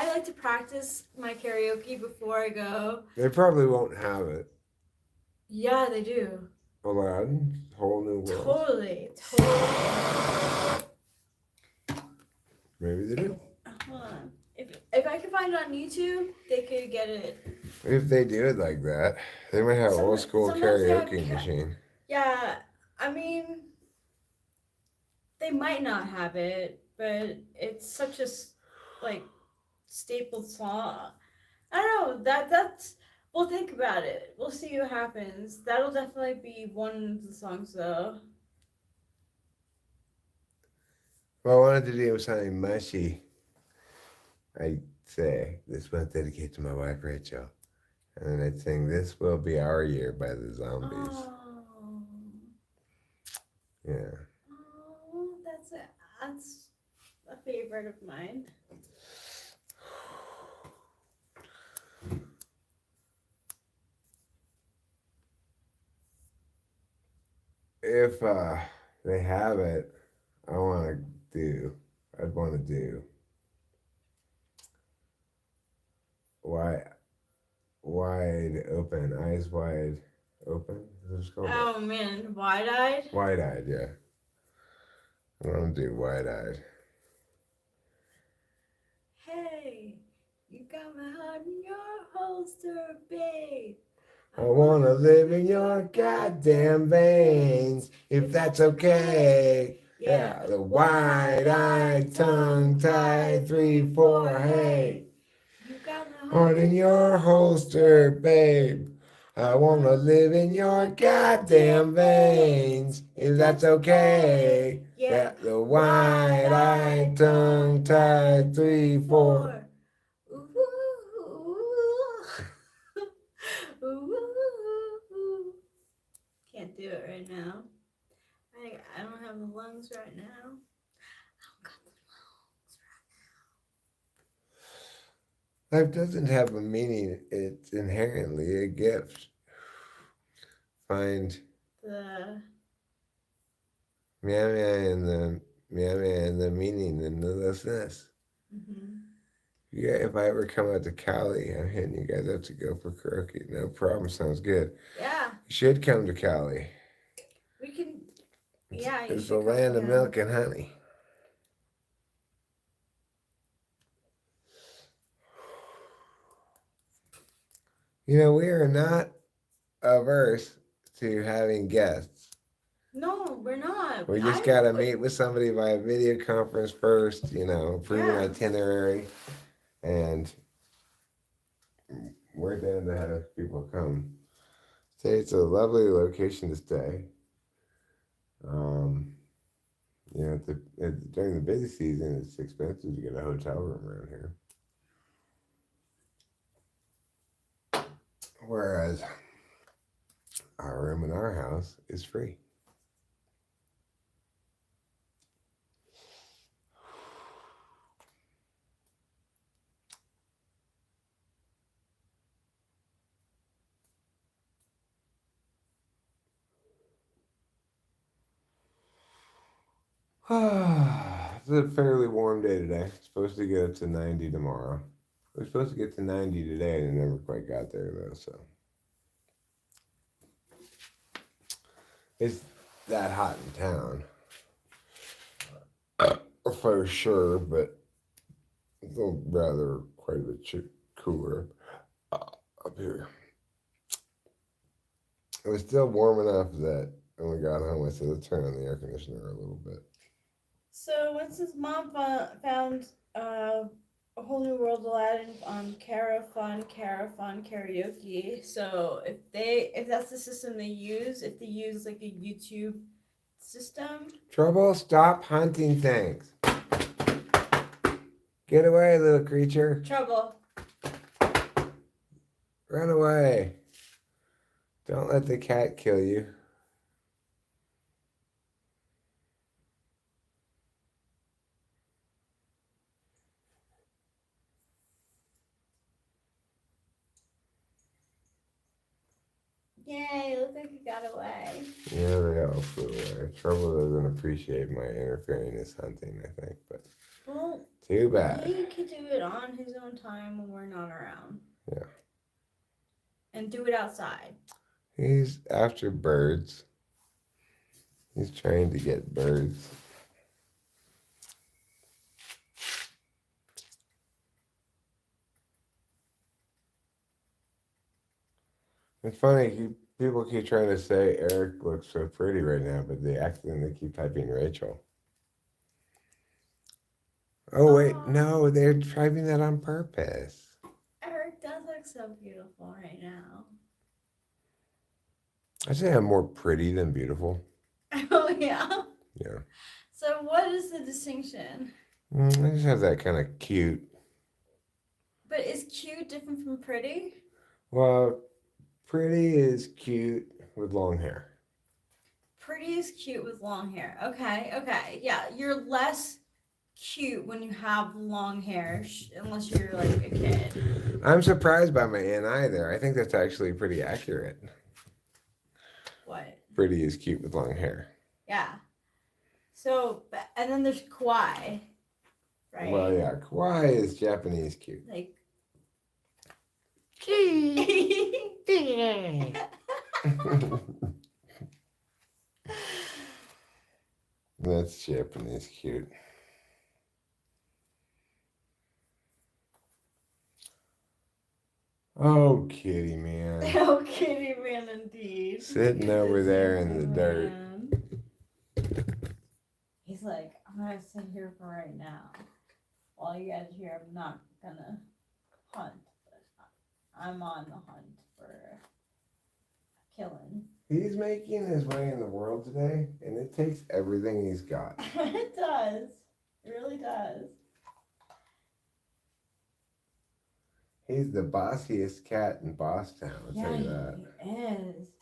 like to practice my karaoke before I go. They probably won't have it. Yeah, they do. Aladdin, Whole New World. Totally. Maybe they do. Hold on. If I can find it on YouTube, they could get it. If they do it like that, they might have old school sometimes they have karaoke machine. Yeah, I mean, they might not have it, but it's such a staple song. I don't know. That's. We'll think about it. We'll see what happens. That'll definitely be one of the songs, though. Well, I wanted to do something mushy. I'd say this one's dedicated to my wife Rachel, and then I'd sing "This Will Be Our Year" by the Zombies. Oh. Yeah. Oh, that's a favorite of mine. If they have it, I'd want to do wide open, eyes wide open. Is it just called? Oh man, wide-eyed. Wide-eyed, yeah. I want to do wide-eyed. Hey, you got my heart in your holster, babe. I want to live in your goddamn veins, if that's okay. Yeah, the wide-eyed, tongue-tied, 3, 4, hey. You got my Heart in your holster, babe. I want to live in your goddamn veins, if that's okay. Yeah, the wide-eyed, tongue-tied, 3, 4. Can't do it right now. I don't have the lungs right now. I don't got the lungs right now. Life doesn't have a meaning. It's inherently a gift. Find The meow and the meaning in the listeness. Yeah, if I ever come out to Cali, I'm hitting you guys up to go for karaoke. No problem. Sounds good. Yeah, You should come to Cali. we can. Yeah, It's the land of milk and honey. You know, we are not averse to having guests. No, we're not. We just got to meet with somebody via video conference first, approve an itinerary. And we're down to have people come. Say it's a lovely location to stay. During the busy season, it's expensive to get a hotel room around here. Whereas our room in our house is free. It's a fairly warm day today. It's supposed to get up to 90 tomorrow. We're supposed to get to 90 today, and it never quite got there though. So it's that hot in town for sure, but it's rather quite a bit cooler up here. It was still warm enough that when we got home, I said, let's turn on the air conditioner a little bit. So once his mom found a whole new world Aladdin on Fun Karaoke. So if that's the system they use, if they use like a YouTube system. Trouble, stop hunting things. Get away, little creature. Trouble. Run away. Don't let the cat kill you. Yay, look like he got away. Yeah, they all flew away. Trouble doesn't appreciate my interfering in his hunting, I think, but Well, too bad. he could do it on his own time when we're not around. Yeah. And do it outside. He's after birds. He's trying to get birds. It's funny, people keep trying to say Eric looks so pretty right now, but they keep typing Rachel. Oh, wait, no, they're typing that on purpose. Eric does look so beautiful right now. I say I'm more pretty than beautiful. Oh, yeah? Yeah. So what is the distinction? I just have that kind of cute. But is cute different from pretty? Well, pretty is cute with long hair. Pretty is cute with long hair. Okay. Yeah, you're less cute when you have long hair, unless you're like a kid. I'm surprised by my NI there. I think that's actually pretty accurate. What? Pretty is cute with long hair. Yeah. So, and then there's kawaii, right? Well, yeah, kawaii is Japanese cute. Like. That's Japanese cute. Oh, kitty man. Oh, kitty man, indeed. Sitting over there in the dirt. He's like, I'm gonna sit here for right now. While you guys are here, I'm not gonna hunt, but I'm on the hunt for killing. He's making his way in the world today, and it takes everything he's got. It does. It really does. He's the bossiest cat in Bosstown, I'll tell you that. He is.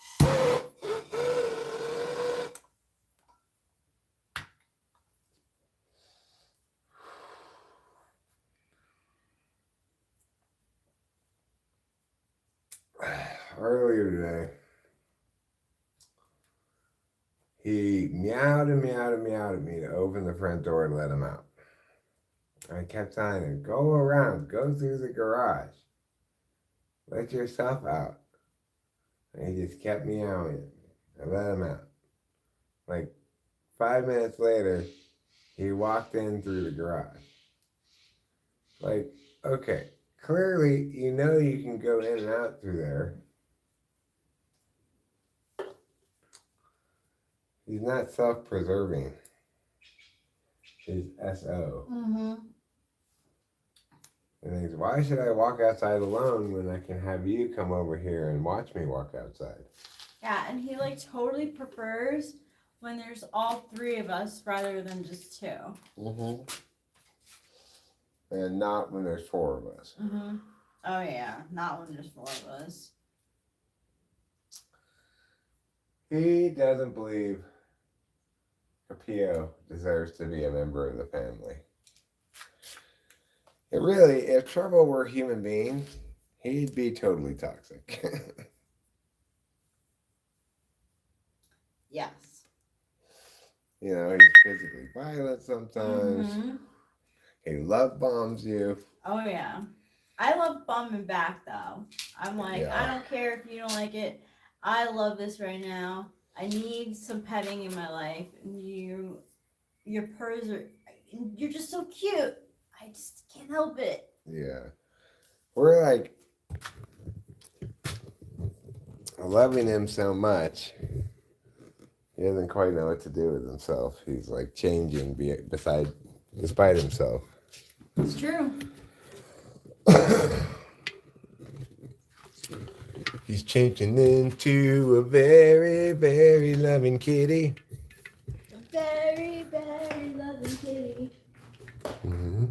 Earlier today, he meowed and meowed and meowed at me to open the front door and let him out. I kept telling him, go around, go through the garage. Let yourself out. And he just kept meowing. I let him out. Like 5 minutes later, he walked in through the garage. Like, okay, clearly you know you can go in and out through there. He's not self-preserving. He's SO. Mm-hmm. And thinks, why should I walk outside alone when I can have you come over here and watch me walk outside? Yeah, and he like totally prefers when there's all three of us rather than just two. Mm-hmm. And not when there's 4 of us. Mm-hmm. Oh yeah, not when there's 4 of us. He doesn't believe Capio deserves to be a member of the family. It really, if Trouble were a human being, he'd be totally toxic. Yes. You know, he's physically violent sometimes. Mm-hmm. He love bombs you. Oh yeah. I love bumming back though. I'm like, Yeah. I don't care if you don't like it. I love this right now. I need some petting in my life. And your purrs are, you're just so cute. I just can't help it. Yeah. We're like loving him so much. He doesn't quite know what to do with himself. He's like changing despite himself. It's true. He's changing into a very, very loving kitty. A very, very loving kitty. Mm-hmm.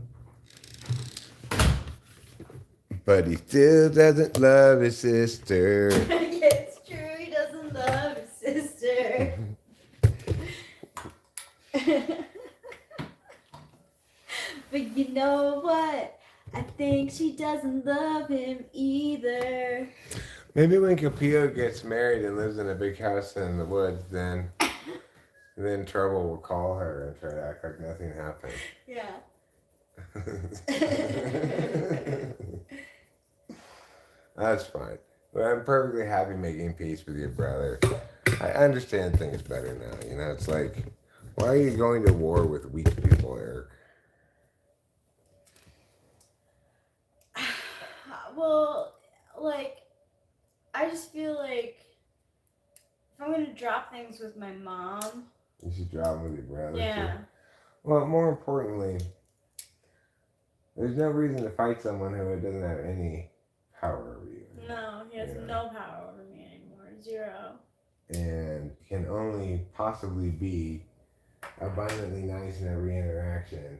But he still doesn't love his sister. It's true, he doesn't love his sister. But you know what? I think she doesn't love him either. Maybe when Capillo gets married and lives in a big house in the woods, then Trouble will call her and try to act like nothing happened. Yeah. That's fine. But I'm perfectly happy making peace with your brother. I understand things better now. You know, it's like, why are you going to war with weak people, Eric? Well, like, I just feel like if I'm gonna drop things with my mom. You should drop them with your brother. Yeah. Too. Well, more importantly, there's no reason to fight someone who doesn't have any power over you. No, he has no power over me anymore. 0. And can only possibly be abundantly nice in every interaction.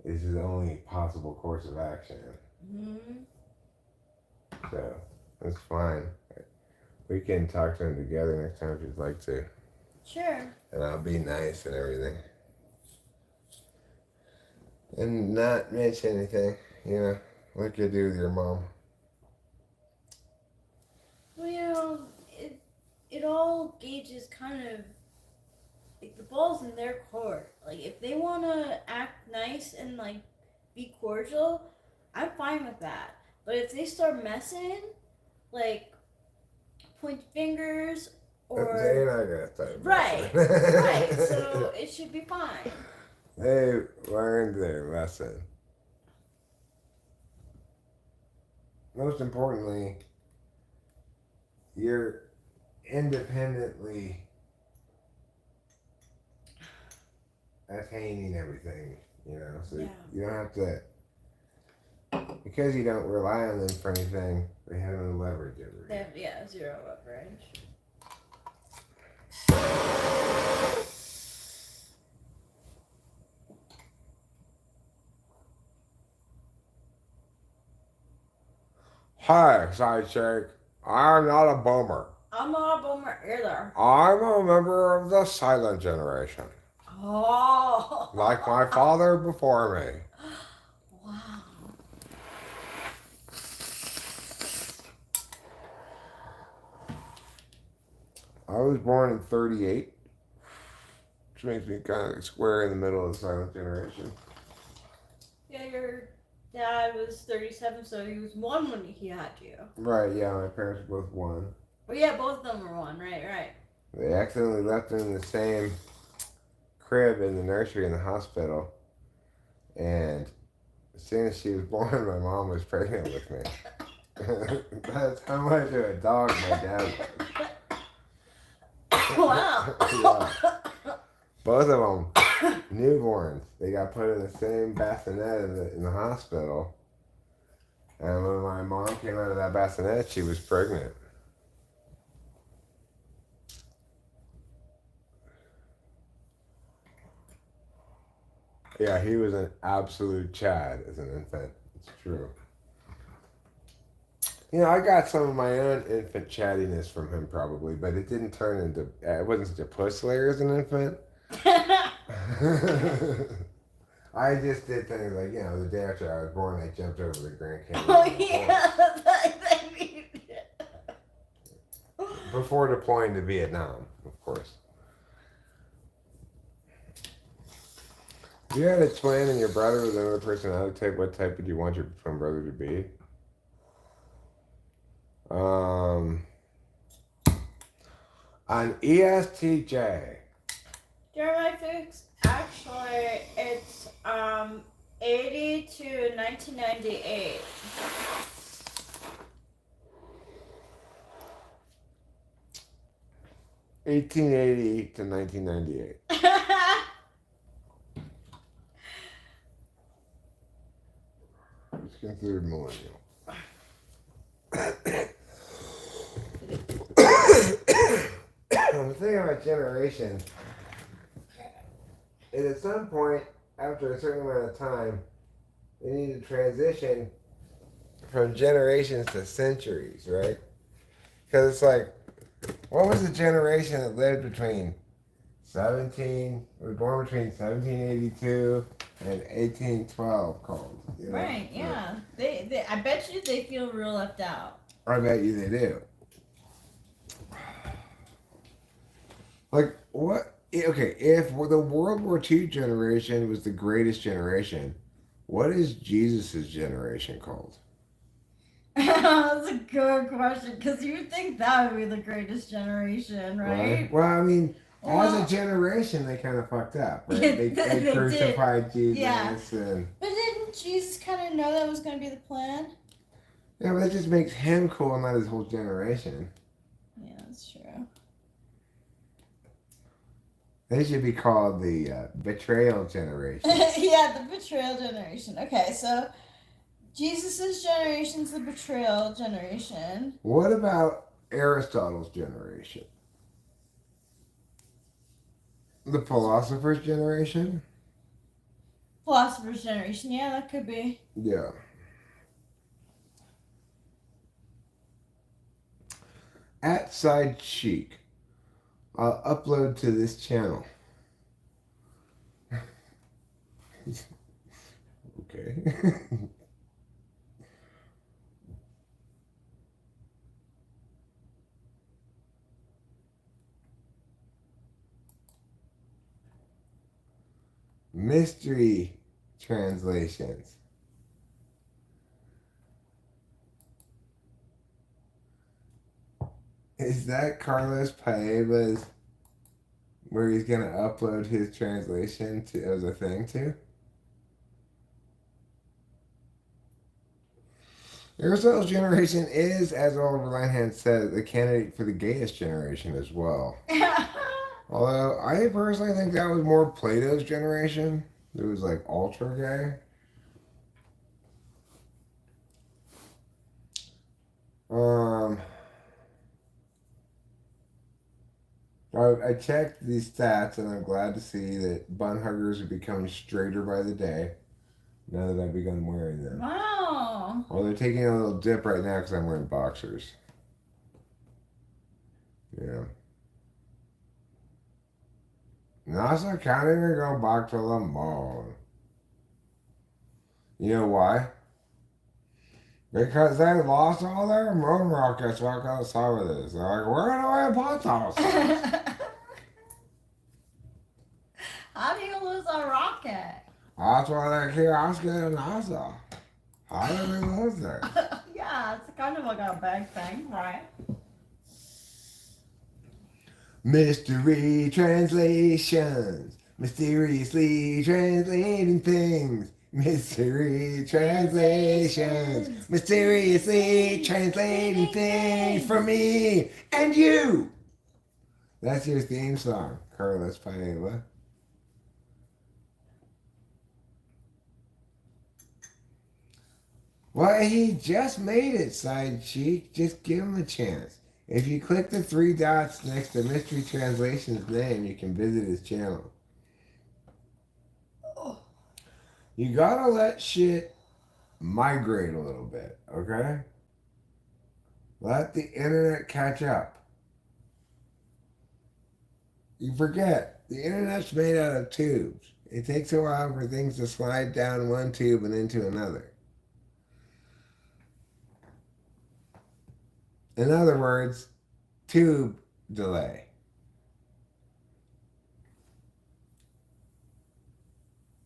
Is his only possible course of action. Mm-hmm. So, that's fine. We can talk to him together next time if you'd like to. Sure. And I'll be nice and everything. And not mention anything, you know, like you do with your mom. Well, you know, it all gauges kind of, like, the ball's in their court. Like, if they want to act nice and, like, be cordial, I'm fine with that. But if they start messing, like, point fingers or... They're not going to start Right, messing. right. So it should be fine. They learned their lesson. Most importantly, you're independently attaining everything, you know, so you don't have to, because you don't rely on them for anything, they have no leverage over you. They have, 0 leverage. Hi, sidechick. I'm not a boomer. I'm not a boomer either. I'm a member of the silent generation. Oh. Like my father before me. Wow. I was born in 38, which makes me kind of square in the middle of the silent generation. Yeah, your dad was 37, so he was 1 when he had you. Right, yeah, my parents were both 1. Well, yeah, both of them were 1, right. They accidentally left them in the same crib in the nursery in the hospital. And as soon as she was born, my mom was pregnant with me. That's how much of a dog my dad was. Wow. Yeah. Both of them, newborns. They got put in the same bassinet in the hospital. And when my mom came out of that bassinet, she was pregnant. Yeah, he was an absolute Chad as an infant. It's true. You know, I got some of my own infant chattiness from him probably, but it didn't turn into, it wasn't such a puss slayer as an infant. I just did things like, you know, the day after I was born, I jumped over the Grand Canyon. Oh, yeah. Before deploying to Vietnam, of course. If you had a twin and your brother was another personality type, what type would you want your twin brother to be? An ESTJ. Jeremiah Fix, actually, it's 80 to 1998. $1880 to 1998. It's considered millennial. The thing about generation is at some point, after a certain amount of time, they need to transition from generations to centuries, right? Because it's like, what was the generation that lived between was born between 1782 and 1812 called? You know? Right, yeah. They I bet you they feel real left out. I bet you they do. Like, what? Okay, if the World War II generation was the greatest generation, what is Jesus' generation called? That's a good question, because you would think that would be the greatest generation, right? Well, I mean, as Well, a generation, they kind of fucked up, right? They They crucified Jesus, Yeah. and But didn't Jesus kind of know that was going to be the plan? yeah, but that just makes him cool, not his whole generation. Yeah, that's true. They should be called the betrayal generation. Yeah, the betrayal generation. Okay, so Jesus' generation's the betrayal generation. What about Aristotle's generation? The philosopher's generation? Philosopher's generation. Yeah, that could be. Yeah. At Side Chic, I'll upload to this channel. Okay. Mystery translations. Is that Carlos Paeva's where he's gonna upload his translation to as a thing too? Aristotle's generation is, as Oliver Lanhan said, the candidate for the gayest generation as well. Although I personally think that was more Plato's generation. It was like ultra gay. I checked these stats and I'm glad to see that bun huggers are becoming straighter by the day now that I've begun wearing them. Wow. Well, they're taking a little dip right now because I'm wearing boxers. Yeah. NASA can't even go back to the moon. You know why? Because they lost all their moon rockets like I saw with this. They're like, where do I put those? How do you lose a rocket? That's why they keep asking NASA. How did we lose it? Yeah, it's kind of like a big thing, right? Mystery translations. Mysteriously translating things. Mystery translations. Mysteriously translating things for me and you. That's your theme song, Carlos Paeva. Well, he just made it, Side Cheek. Just give him a chance. If you click the 3 dots next to Mystery Translation's name, you can visit his channel. You gotta let shit migrate a little bit, okay? Let the internet catch up. You forget, the internet's made out of tubes. It takes a while for things to slide down one tube and into another. In other words, tube delay.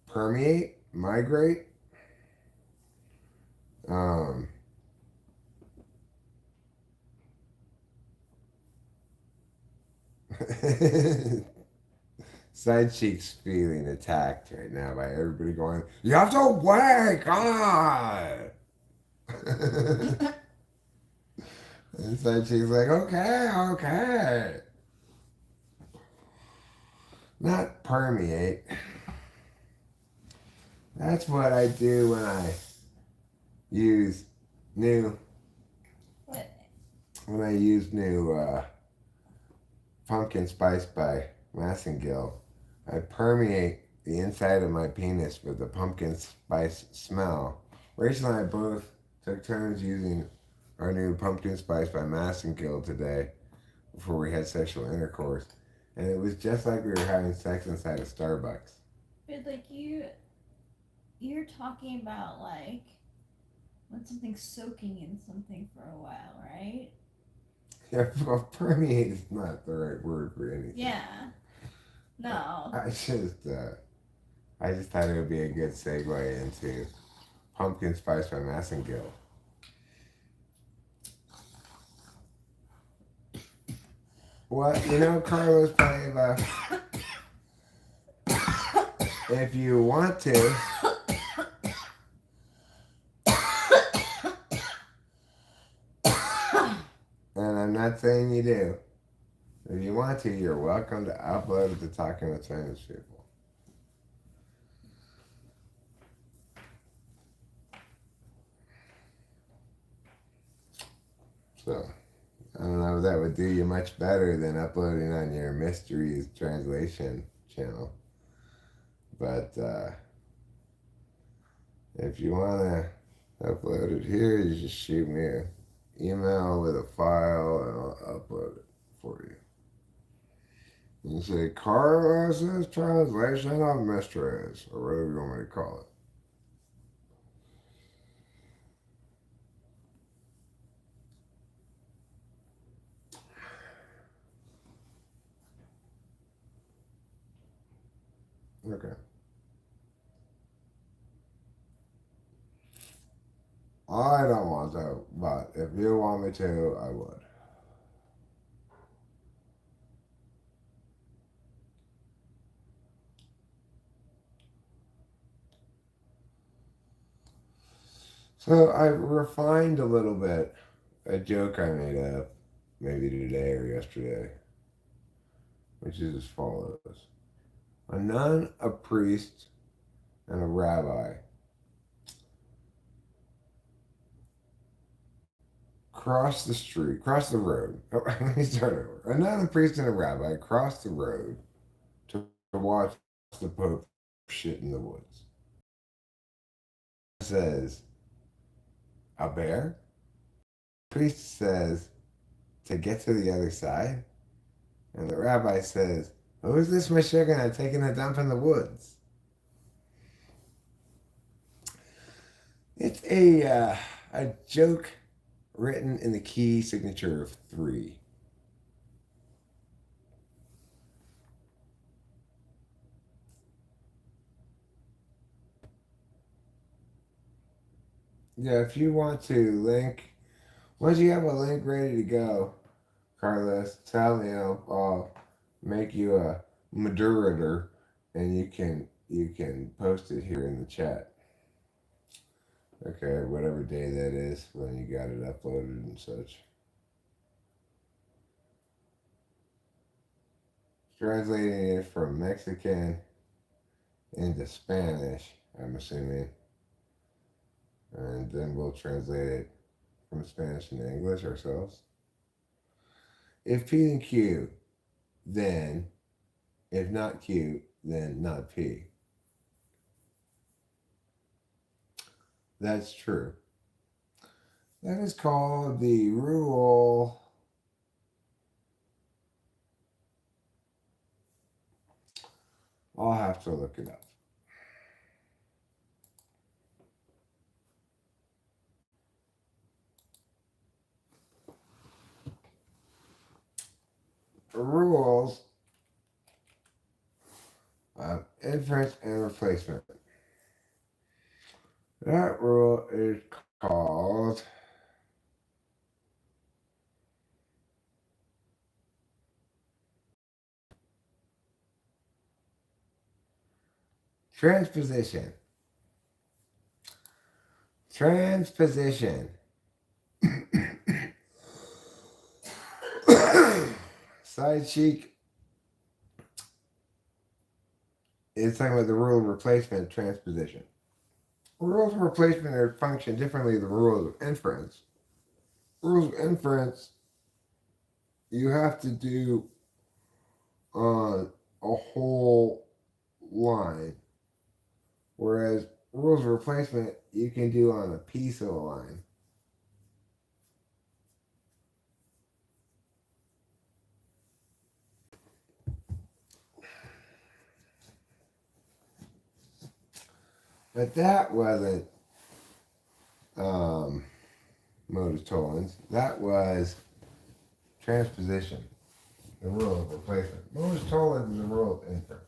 Permeate, migrate. Side Cheek's feeling attacked right now by everybody going, you have to wake up! And Side Cheek's like, okay. Not permeate. That's what I do when I use new. What? When I use new pumpkin spice by Massengill, I permeate the inside of my penis with the pumpkin spice smell. Rachel and I both Took turns using our new pumpkin spice by Massengill today before we had sexual intercourse. And it was just like we were having sex inside a Starbucks. But like you're talking about like when something's soaking in something for a while, right? Yeah, well, permeate is not the right word for anything. Yeah. No. I just thought it would be a good segue into pumpkin spice by Massengill. What, Carlos Paiva, if you want to, and I'm not saying you do, if you want to, you're welcome to upload it to Talking with Famous People. So, I don't know if that would do you much better than uploading on your Mysteries Translation channel. But if you want to upload it here, you just shoot me an email with a file and I'll upload it for you. You say Carlos's Translation of Mysteries, or whatever you want me to call it. Okay. I don't want to, but if you want me to, I would. So I refined a little bit a joke I made up maybe today or yesterday, which is as follows. A nun, a priest, and a rabbi cross the road. Oh, let me start over. A nun, a priest, and a rabbi cross the road to watch the Pope shit in the woods. It says, a bear? The priest says, to get to the other side? And the rabbi says, who's this Meshuggah taking a dump in the woods? It's a joke written in the key signature of 3. Yeah, if you want to link, once you have a link ready to go, Carlos, tell me, I'll make you a moderator, and you can post it here in the chat. Okay, whatever day that is when you got it uploaded and such. Translating it from Mexican into Spanish, I'm assuming. And then we'll translate it from Spanish into English ourselves. If P and Q, then if not Q, then not P. That's true. That is called the rule. I'll have to look it up. Rules of inference and replacement. That rule is called transposition. Transposition. Side cheek is talking about the rule of replacement transposition. Rules of replacement are function differently than rules of inference. Rules of inference you have to do on a whole line, whereas rules of replacement you can do on a piece of a line. But that wasn't modus tollens. That was transposition, the rule of replacement. Modus tollens is the rule of inference.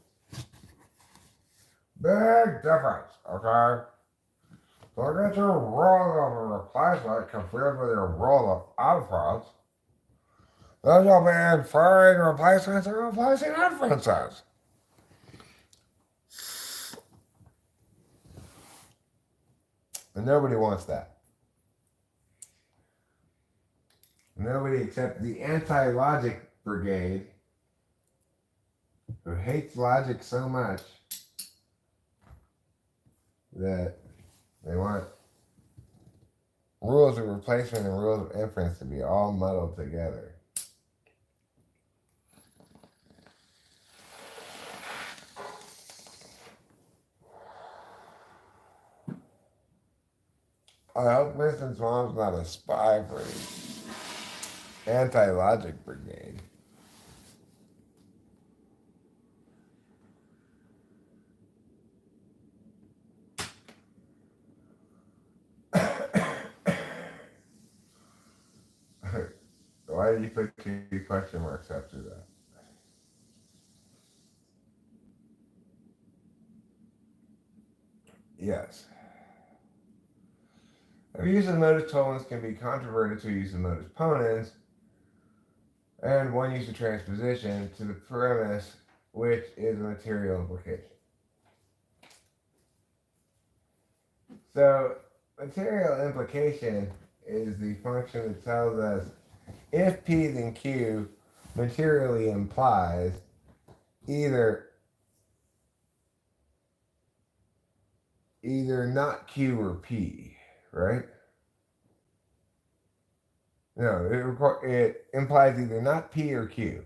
Big difference, okay? So I get your rule of replacement confused with your rule of inference. Then you'll be inferring replacements and replacing inferences. And nobody wants that. Nobody except the anti-logic brigade, who hates logic so much that they want rules of replacement and rules of inference to be all muddled together. I hope Winston's mom's not a spy for the anti-logic brigade. Why did you put 2 question marks after that? Yes. A use of modus tollens can be controverted to a use of modus ponens, and one use of transposition to the premise, which is a material implication. So, material implication is the function that tells us if P then Q materially implies either not Q or P, right? No, it implies either not P or Q.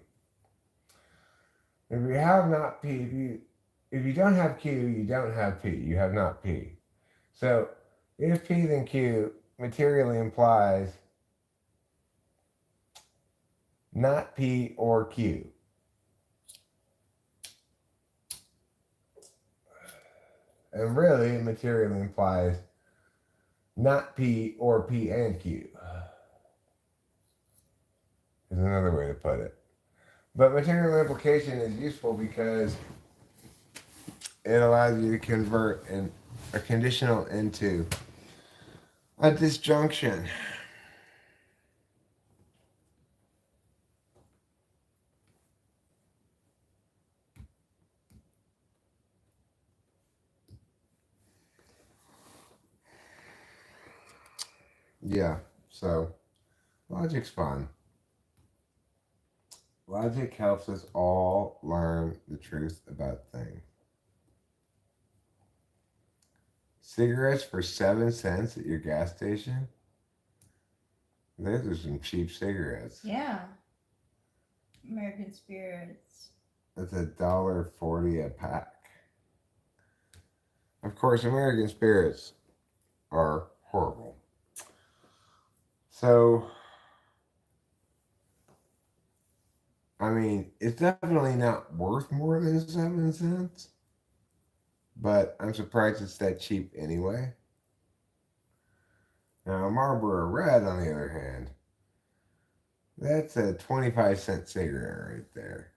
If you have not P, if you don't have Q, you don't have P. You have not P. So if P then Q materially implies not P or Q. And really, it materially implies not P or P and Q. Is another way to put it. But material implication is useful because it allows you to convert a conditional into a disjunction. Yeah, so logic's fun. Logic helps us all learn the truth about things. Cigarettes for 7 cents at your gas station? Those are some cheap cigarettes. Yeah. American Spirits. That's $1.40 a pack. Of course, American Spirits are horrible. So, I mean, it's definitely not worth more than 7 cents, but I'm surprised it's that cheap anyway. Now, Marlboro Red, on the other hand, that's a 25-cent cigarette right there.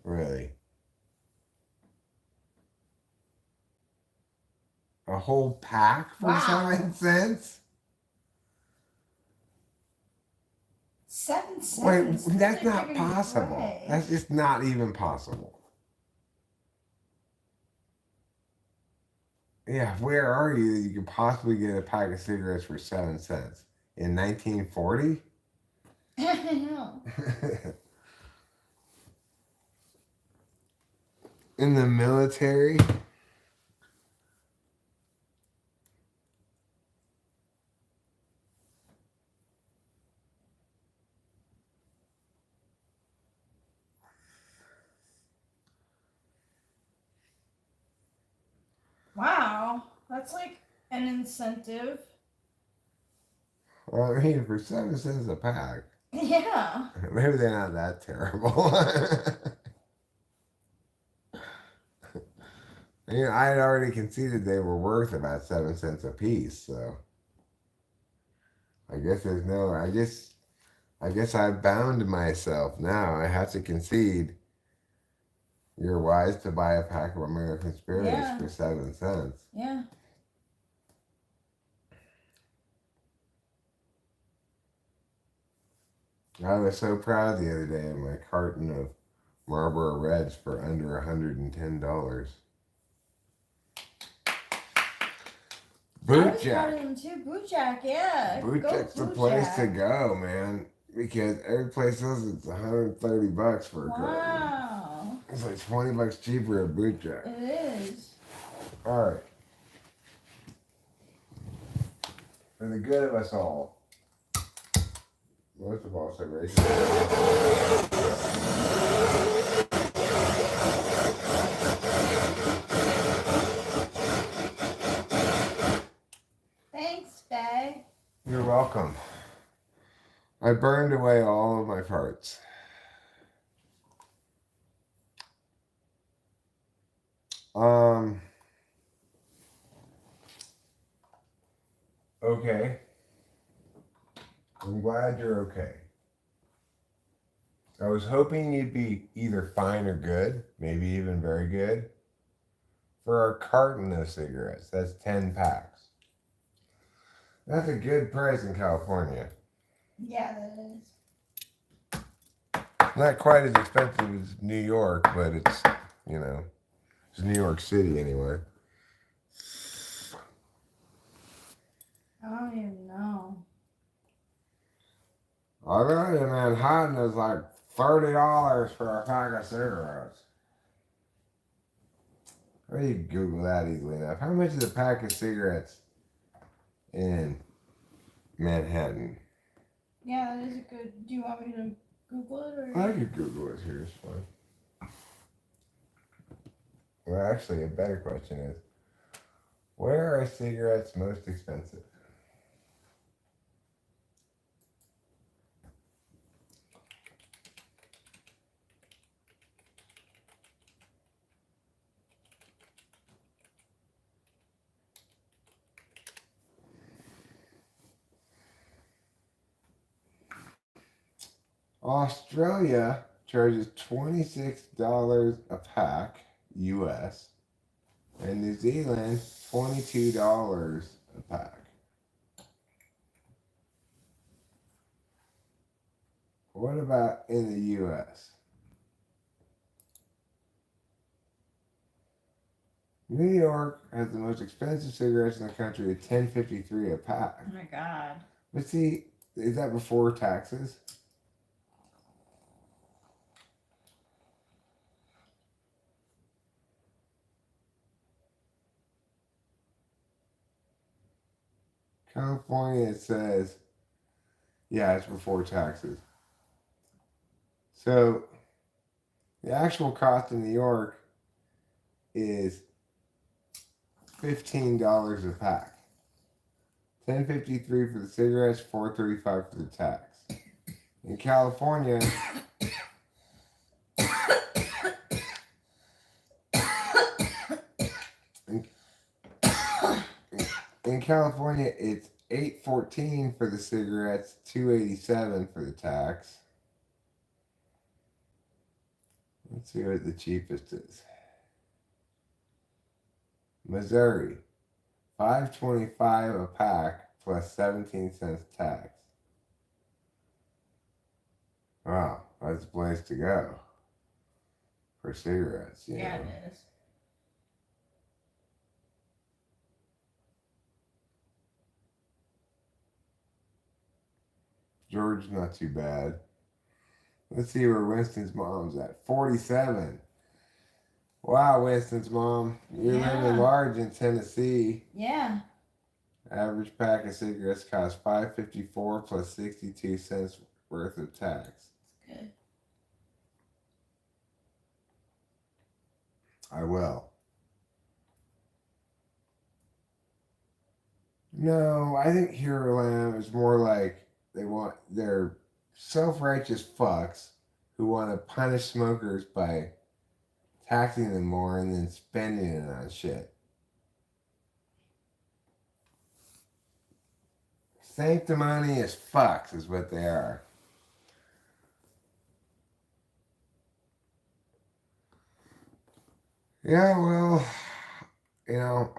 Really. A whole pack for 7 cents? 7 cents? Wait, that's not possible. Way. That's just not even possible. Yeah, where are you that you could possibly get a pack of cigarettes for 7 cents? In 1940? I know. In the military? Wow, that's like an incentive. Well, I mean, for 7 cents a pack. Yeah. Maybe they're not that terrible. You know, I had already conceded they were worth about 7 cents a piece, so I guess there's no. I guess I've bound myself now. I have to concede. You're wise to buy a pack of American Spirits for 7 cents. Yeah. I was so proud the other day of my carton of Marlboro Reds for under $110. Boot Jack. I was proud of them too. Boot Jack, yeah. Boot Go Jack's the Boot place Jack. to go, man. Because every place else it's $130 for a carton. Wow. It's like $20 cheaper at Boot Jack. It is. All right. For the good of us all. Most of all, so racist. Thanks, babe. You're welcome. I burned away all of my parts. Okay. I'm glad you're okay. I was hoping you'd be either fine or good, maybe even very good, for a carton of cigarettes. That's 10 packs. That's a good price in California. Yeah, that is. Not quite as expensive as New York, but it's, you know, it's New York City anyway. I don't even know. I know in Manhattan it's like $30 for a pack of cigarettes. Or you can Google that easily enough. How much is a pack of cigarettes in Manhattan? Yeah, that is a good. Do you want me to Google it or? I could Google it here. It's fine. Well, actually, a better question is, where are cigarettes most expensive? Australia charges $26 a pack US, and New Zealand $22 a pack. What about in the US? New York has the most expensive cigarettes in the country at $10.53 a pack. Oh my god. But see, is that before taxes? California, it says, yeah, it's before taxes. So the actual cost in New York is $15 a pack. $10.53 for the cigarettes, $4.35 for the tax. In California, it's $8.14 for the cigarettes, $2.87 for the tax. Let's see what the cheapest is. Missouri, $5.25 a pack plus 17 cents tax. Wow, that's the place to go for cigarettes. Yeah, know. it is. Georgia's not too bad. Let's see where Winston's mom's at. 47. Wow, Winston's mom. You're living large in Tennessee. Yeah. Average pack of cigarettes costs $5.54 plus 62 cents worth of tax. Good. I will. No, I think Hero Lamb is more like they're self-righteous fucks who want to punish smokers by taxing them more and then spending it on shit. Sanctimonious fucks is what they are. Yeah, well,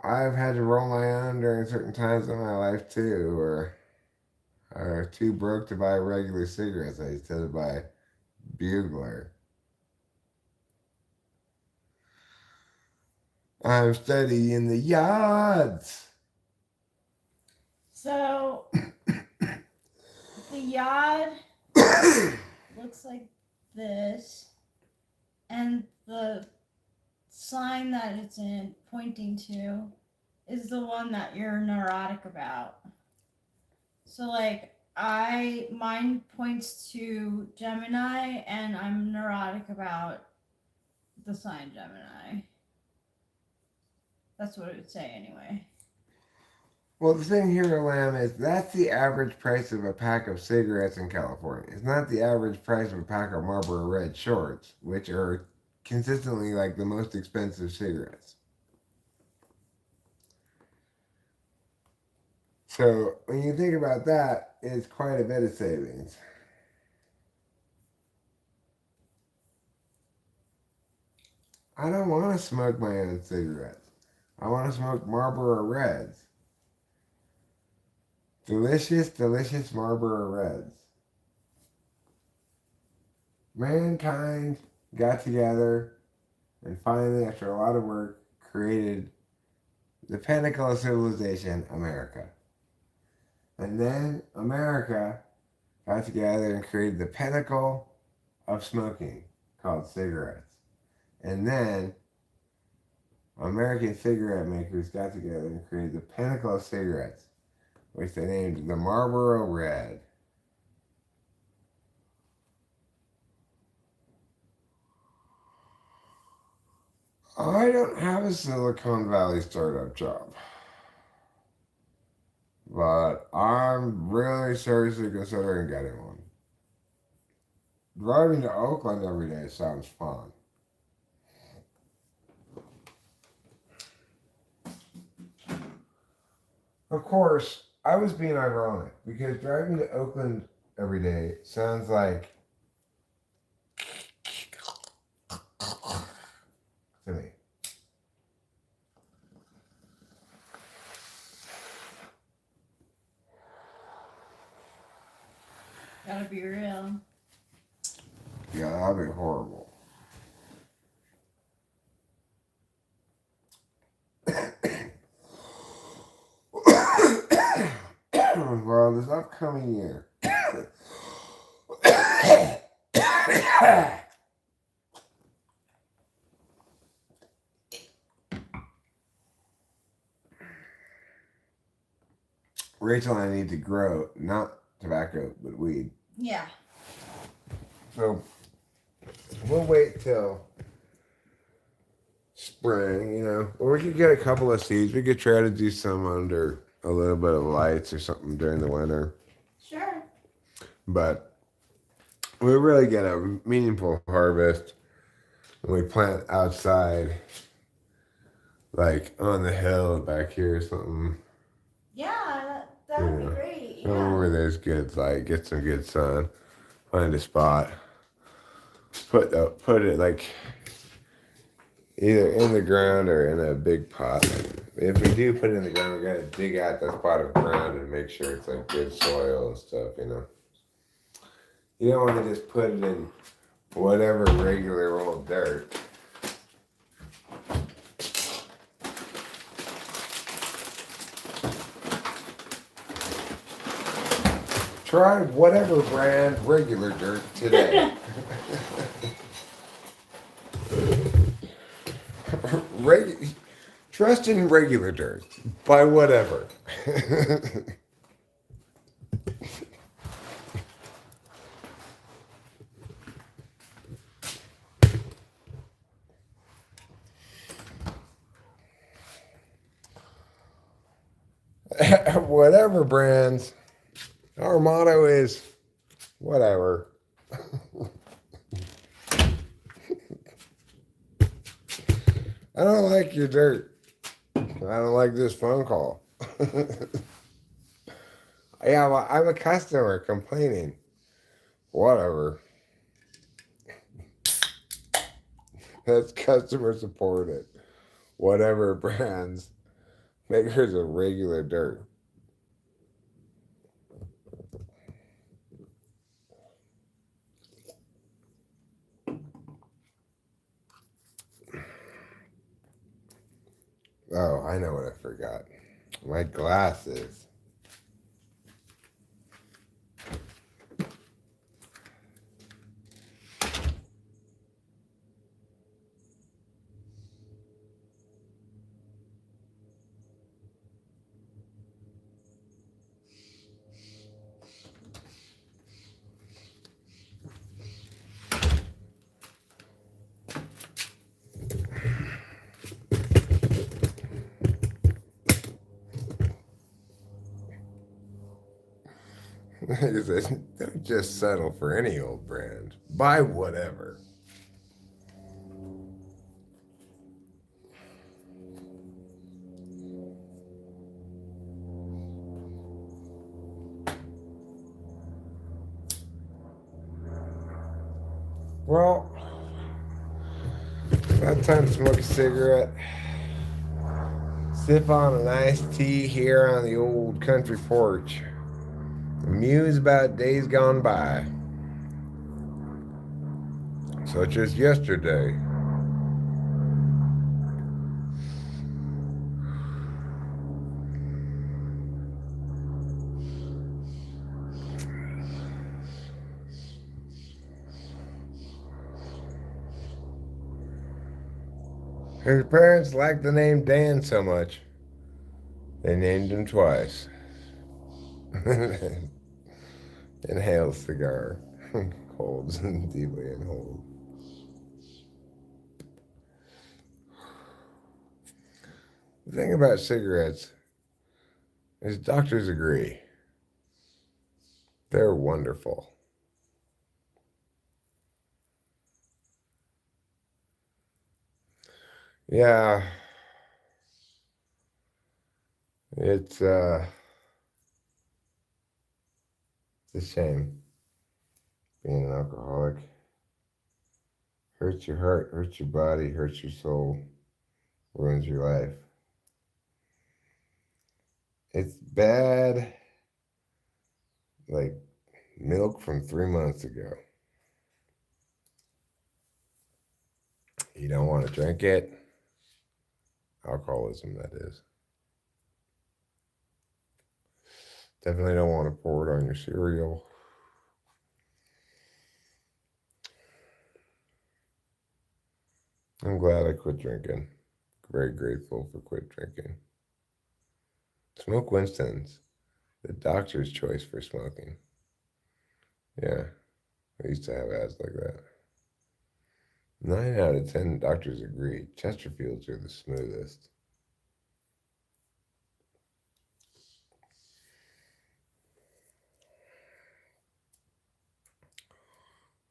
I've had to roll my own during certain times of my life too, where I was too broke to buy regular cigarettes. I used to buy Bugler. I'm studying the yards. So the yard looks like this, and the sign that it's in pointing to is the one that you're neurotic about. So like mine points to Gemini, and I'm neurotic about the sign Gemini. That's what it would say anyway. Well, the thing here, Lamb, is that's the average price of a pack of cigarettes in California. It's not the average price of a pack of Marlboro Red Shorts, which are consistently like the most expensive cigarettes. So when you think about that, it's quite a bit of savings. I don't want to smoke my own cigarettes. I want to smoke Marlboro Reds. Delicious, delicious Marlboro Reds. Mankind got together and finally, after a lot of work, created the pinnacle of civilization, America. And then America got together and created the pinnacle of smoking, called cigarettes. And then American cigarette makers got together and created the pinnacle of cigarettes, which they named the Marlboro Red. I don't have a Silicon Valley startup job, but I'm really seriously considering getting one. Driving to Oakland every day sounds fun. Of course, I was being ironic because driving to Oakland every day sounds like to me. Gotta be real. Yeah, that'd be horrible. Well, this upcoming year. Rachel and I need to grow, not tobacco, but weed. Yeah. So we'll wait till spring, Or we could get a couple of seeds. We could try to do some under a little bit of lights or something during the winter. Sure. But we really get a meaningful harvest when we plant outside, like on the hill back here or something. Yeah, that would be great. Somewhere where there's good light, get some good sun, find a spot, put it like either in the ground or in a big pot. If we do put it in the ground, we gotta dig out that spot of ground and make sure it's like good soil and stuff, You don't want to just put it in whatever regular old dirt. Try whatever brand regular dirt today. Trust in regular dirt. Buy whatever. Whatever brands. Our motto is whatever. I don't like your dirt. I don't like this phone call. Yeah, well, I'm a customer complaining. Whatever. That's customer supported. Whatever brands. Makers of regular dirt. Oh, I know what I forgot. My glasses. Don't just settle for any old brand. Buy whatever. Well, about time to smoke a cigarette. Sip on an iced tea here on the old country porch. Muse about days gone by, such as yesterday. His parents liked the name Dan so much, they named him twice. Inhale cigar. Holds and deeply inhaled. The thing about cigarettes is doctors agree. They're wonderful. Yeah, it's it's a shame being an alcoholic. Hurts your heart, hurts your body, hurts your soul, ruins your life. It's bad like milk from 3 months ago. You don't want to drink it. Alcoholism, that is. Definitely don't want to pour it on your cereal. I'm glad I quit drinking. Very grateful for quit drinking. Smoke Winston's the doctor's choice for smoking. Yeah, I used to have ads like that. 9 out of 10 doctors agree. Chesterfields are the smoothest.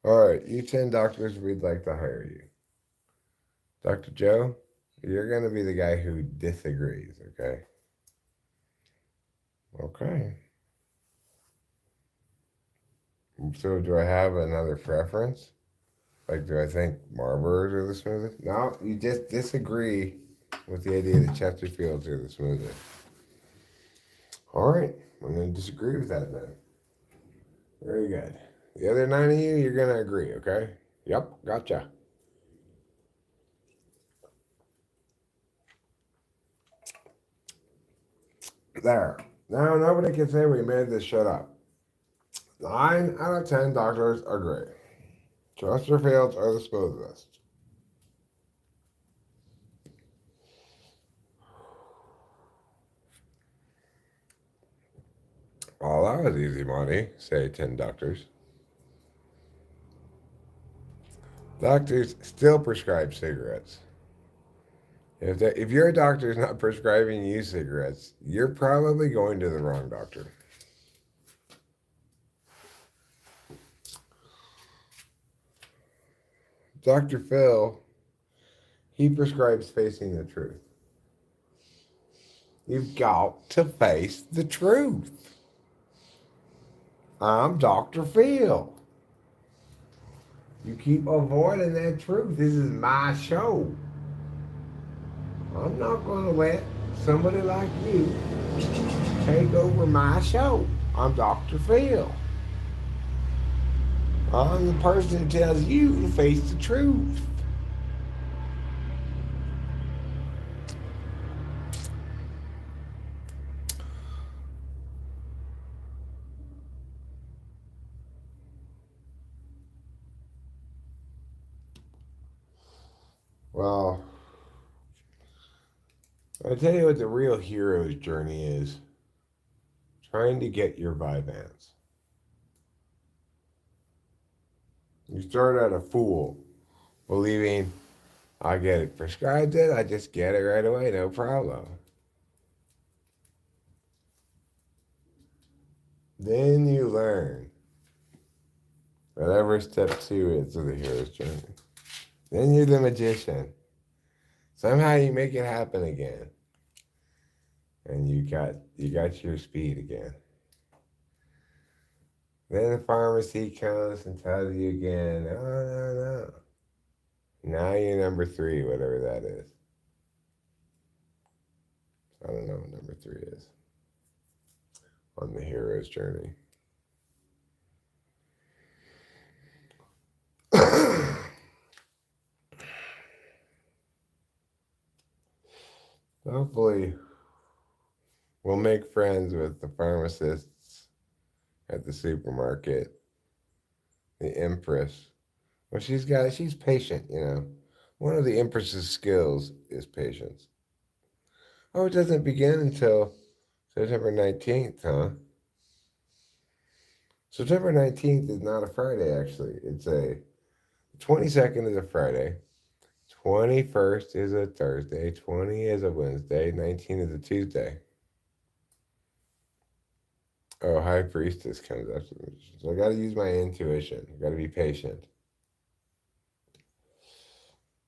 All right, you 10 doctors, we'd like to hire you. Dr. Joe, you're going to be the guy who disagrees, okay? Okay. So do I have another preference? Like, do I think Marlboros are the smoothest? No, you just disagree with the idea that Chesterfields are the smoothest. All right, I'm going to disagree with that then. Very good. The other 9 of you, you're going to agree, okay? Yep, gotcha. There. Now nobody can say we made this shit up. 9 out of 10 doctors agree. Chesterfields are the smoothest. Oh, that was easy money, say 10 doctors. Doctors still prescribe cigarettes. If your doctor is not prescribing you cigarettes, you're probably going to the wrong doctor. Dr. Phil, He prescribes facing the truth. You've got to face the truth. I'm Dr. Phil. You keep avoiding that truth. This is my show. I'm not going to let somebody like you take over my show. I'm Dr. Phil. I'm the person who tells you to face the truth. Well, I'll tell you what the real hero's journey is. Trying to get your Vyvanse. You start out a fool, believing I get it prescribed it, I just get it right away, no problem. Then you learn whatever step 2 is of the hero's journey. Then you're the magician. Somehow you make it happen again. And you got your speed again. Then the pharmacy comes and tells you again, no. Now you're number 3, whatever that is. I don't know what number 3 is on the hero's journey. Hopefully, we'll make friends with the pharmacists at the supermarket, the Empress. Well, she's patient, you know. One of the Empress's skills is patience. Oh, it doesn't begin until September 19th, huh? September 19th is not a Friday, actually. It's 22nd is a Friday. 21st is a Thursday. 20 is a Wednesday. 19 is a Tuesday. Oh, High Priestess comes after me. So I got to use my intuition. I got to be patient.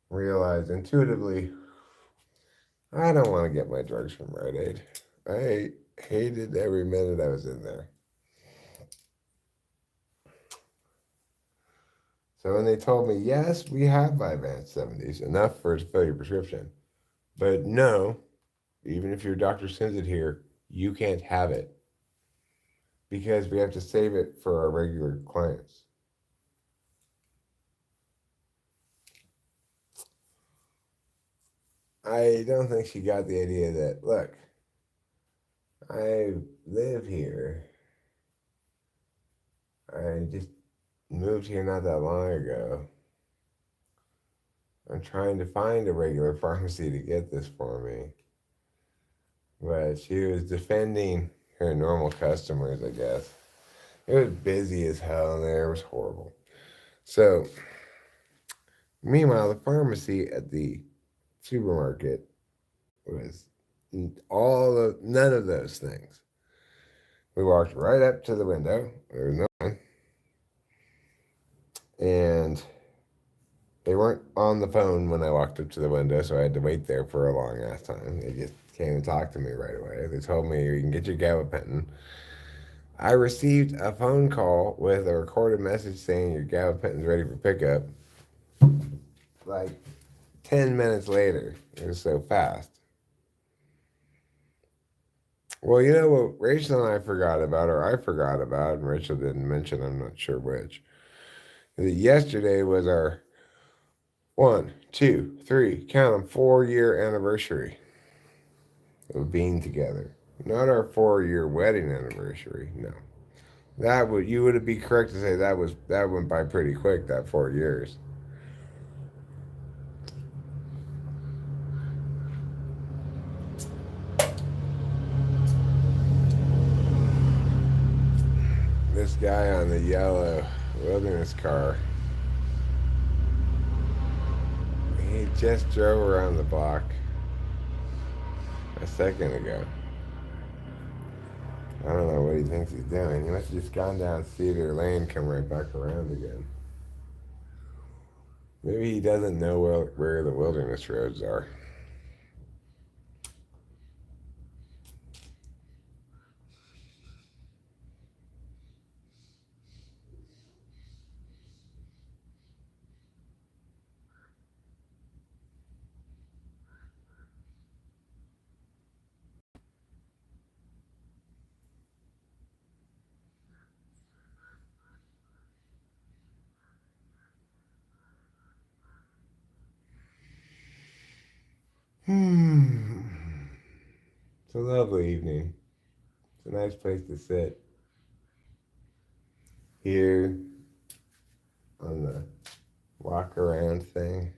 Realize intuitively, I don't want to get my drugs from Rite Aid. I hated every minute I was in there. So when they told me, yes, we have Vyvanse 70s, enough to fill your prescription. But no, even if your doctor sends it here, you can't have it. Because we have to save it for our regular clients. I don't think she got the idea that, look, I live here. I just moved here not that long ago. I'm trying to find a regular pharmacy to get this for me. But she was defending her normal customers, I guess. It was busy as hell in there. It was horrible. So, meanwhile, the pharmacy at the supermarket was none of those things. We walked right up to the window. There was no one. And they weren't on the phone when I walked up to the window, so I had to wait there for a long ass time. They just came and talked to me right away. They told me, you can get your gabapentin. I received a phone call with a recorded message saying your gabapentin's ready for pickup. Like 10 minutes later. It was so fast. Well, you know what Rachel and I forgot about, and Rachel didn't mention, I'm not sure which. That yesterday was our 1, 2, 3, count them, 4-year anniversary of being together. Not our 4-year wedding anniversary, no. You would be correct to say that went by pretty quick, that 4 years. This guy on the yellow wilderness car, he just drove around the block a second ago. I don't know what he thinks he's doing. He must have just gone down Cedar Lane, come right back around again. Maybe he doesn't know where the wilderness roads are. It's a lovely evening. It's a nice place to sit here on the walk around thing.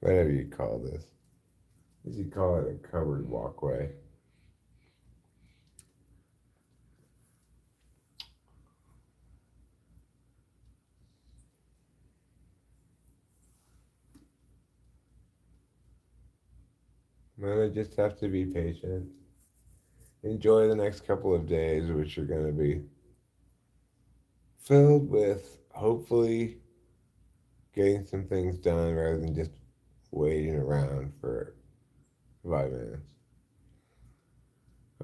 Whatever you call this. I guess you call it a covered walkway. Well, I just have to be patient. Enjoy the next couple of days, which are going to be filled with hopefully getting some things done rather than just waiting around for 5 minutes.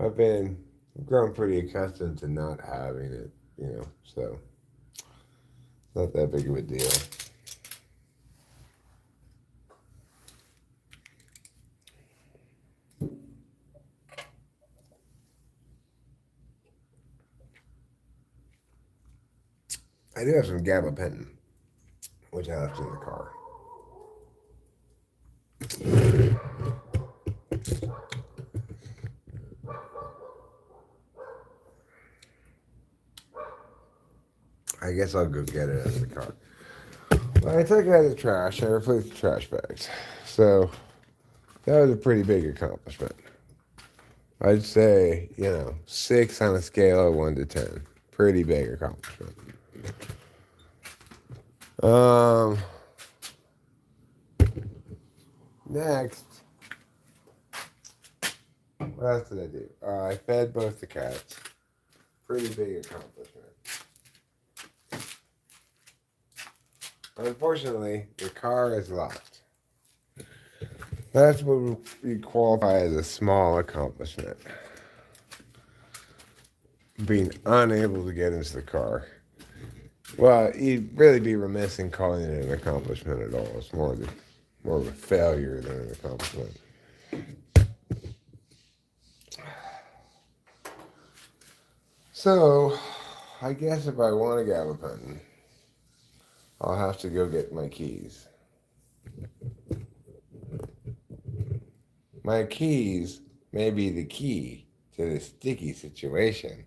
I've grown pretty accustomed to not having it, so it's not that big of a deal. I do have some gabapentin, which I left in the car. I guess I'll go get it out of the car. When I took it out of the trash, I replaced the trash bags. So that was a pretty big accomplishment. I'd say, 6 on a scale of 1 to 10. Pretty big accomplishment. Next, what else did I do? I fed both the cats. Pretty big accomplishment. Unfortunately, the car is locked. That's what we qualify as a small accomplishment. Being unable to get into the car. Well, you'd really be remiss in calling it an accomplishment at all. It's more of a failure than an accomplishment. So, I guess if I want to gabapentin, I'll have to go get my keys. My keys may be the key to this sticky situation.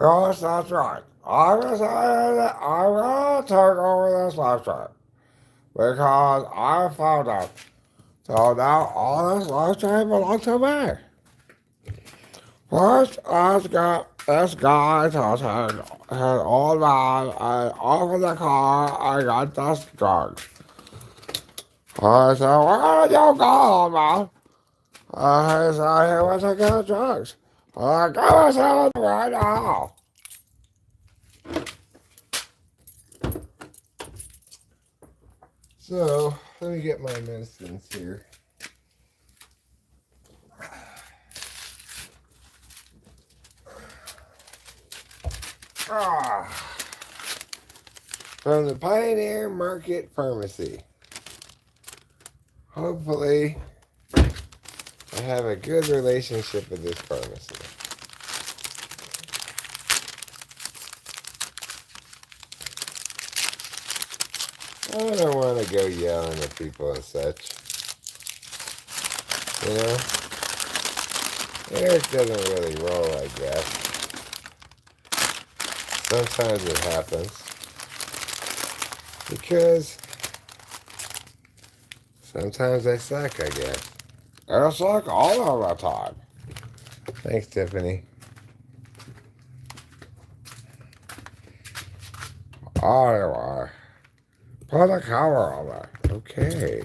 Yes, that's right. I'm going to take over this restaurant because I found out. So now all this restaurant belongs to me. First, let's get this guy to take his old man and open the car and get this drugs. I said, where did you go, old man? He said he went to get drugs. Give us it right now. So, let me get my medicines here. From the Pioneer Market Pharmacy. Hopefully, I have a good relationship with this pharmacy. I don't want to go yelling at people and such. You know? Eric doesn't really roll, I guess. Sometimes it happens. Because sometimes I suck, I guess. I suck all of the time. Thanks, Tiffany. Oh, put a cover on it. Okay.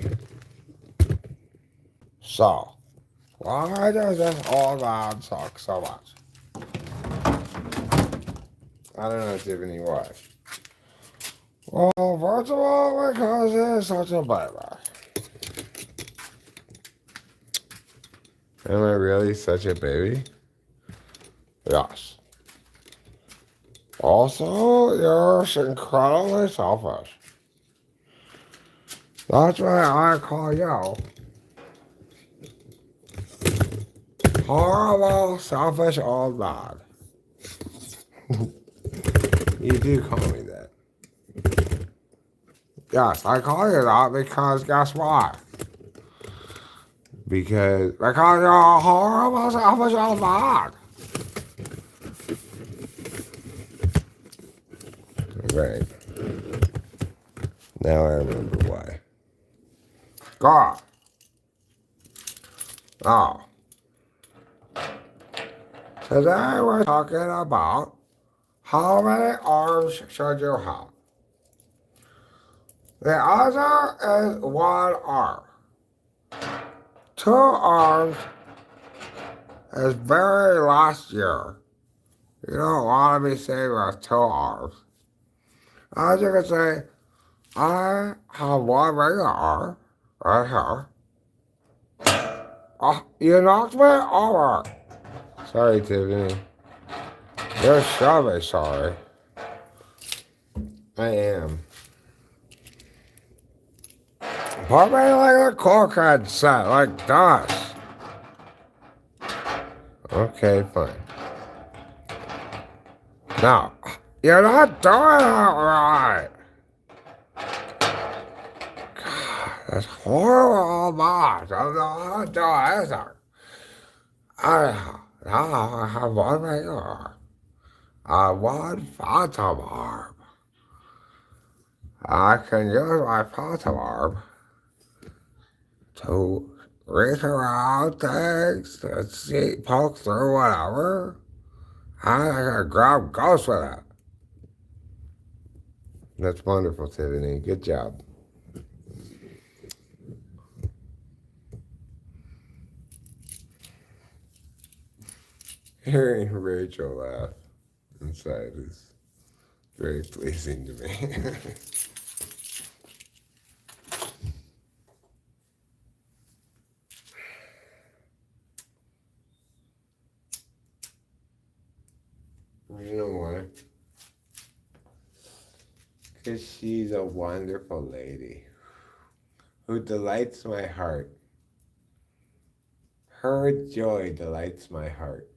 So, why does this all that suck so much? I don't know, Tiffany, why? Well, first of all, because it's such a baby. Am I really such a baby? Yes. Also, you're incredibly selfish. That's why I call you horrible, selfish old man. You do call me that. Yes, I call you that because guess what? Because you're a horrible, selfish old man. Right. Now I remember why. God. Oh. Today we're talking about how many arms should you have? The answer is one arm. 2 arms is very last year. You don't want to be saying with 2 arms. As you can say, I have one regular arm right here. Oh, you knocked me over. Sorry, Tiffany. You're so sorry. I am. Put me like a corkhead set, like this. Okay, fine. Now, you're not doing it right. God, that's horrible, boss. I'm not doing anything. I have one regular. One phantom arm. I can use my phantom arm to reach around things, to see, poke through whatever. I can grab ghosts with it. That's wonderful, Tiffany. Good job. Hearing Rachel laugh inside is very pleasing to me. You know why? Because she's a wonderful lady who delights my heart. Her joy delights my heart.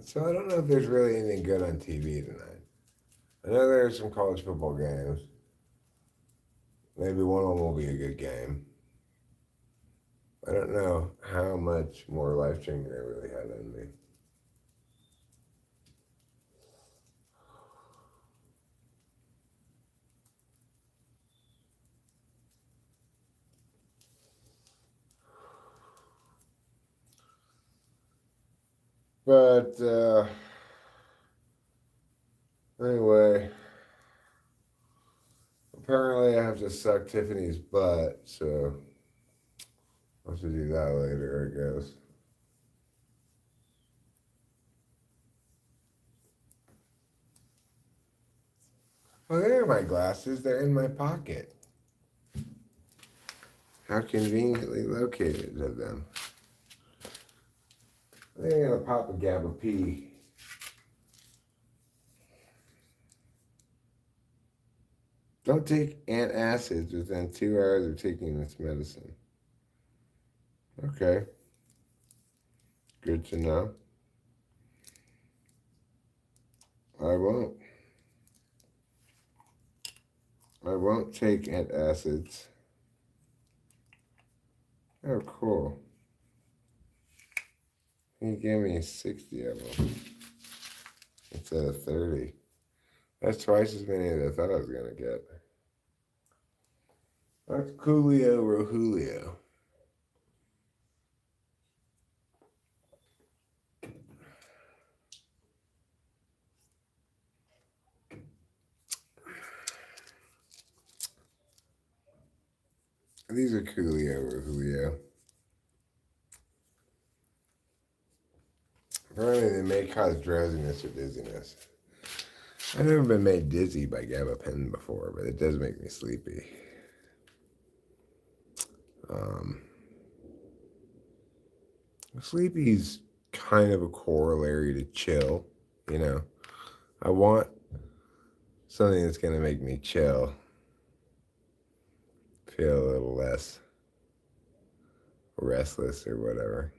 So I don't know if there's really anything good on TV tonight. I know there's some college football games. Maybe one of them will be a good game. I don't know how much more life changing I really had in me. But anyway, Apparently, I have to suck Tiffany's butt, so I'll have to do that later, I guess. Oh, there are my glasses. They're in my pocket. How conveniently located of them. I think I'm gonna pop a gab of pee. Don't take antacids within 2 hours of taking this medicine. Okay. Good to know. I won't. I won't take antacids. Oh, cool. He gave me 60 of them instead of 30. That's twice as many as I thought I was going to get. That's Coolio Rohulio. These are Coolio Rohulio. Apparently they may cause drowsiness or dizziness. I've never been made dizzy by gabapentin before, but it does make me sleepy. Sleepy's kind of a corollary to chill, you know. I want something that's going to make me chill, feel a little less restless or whatever.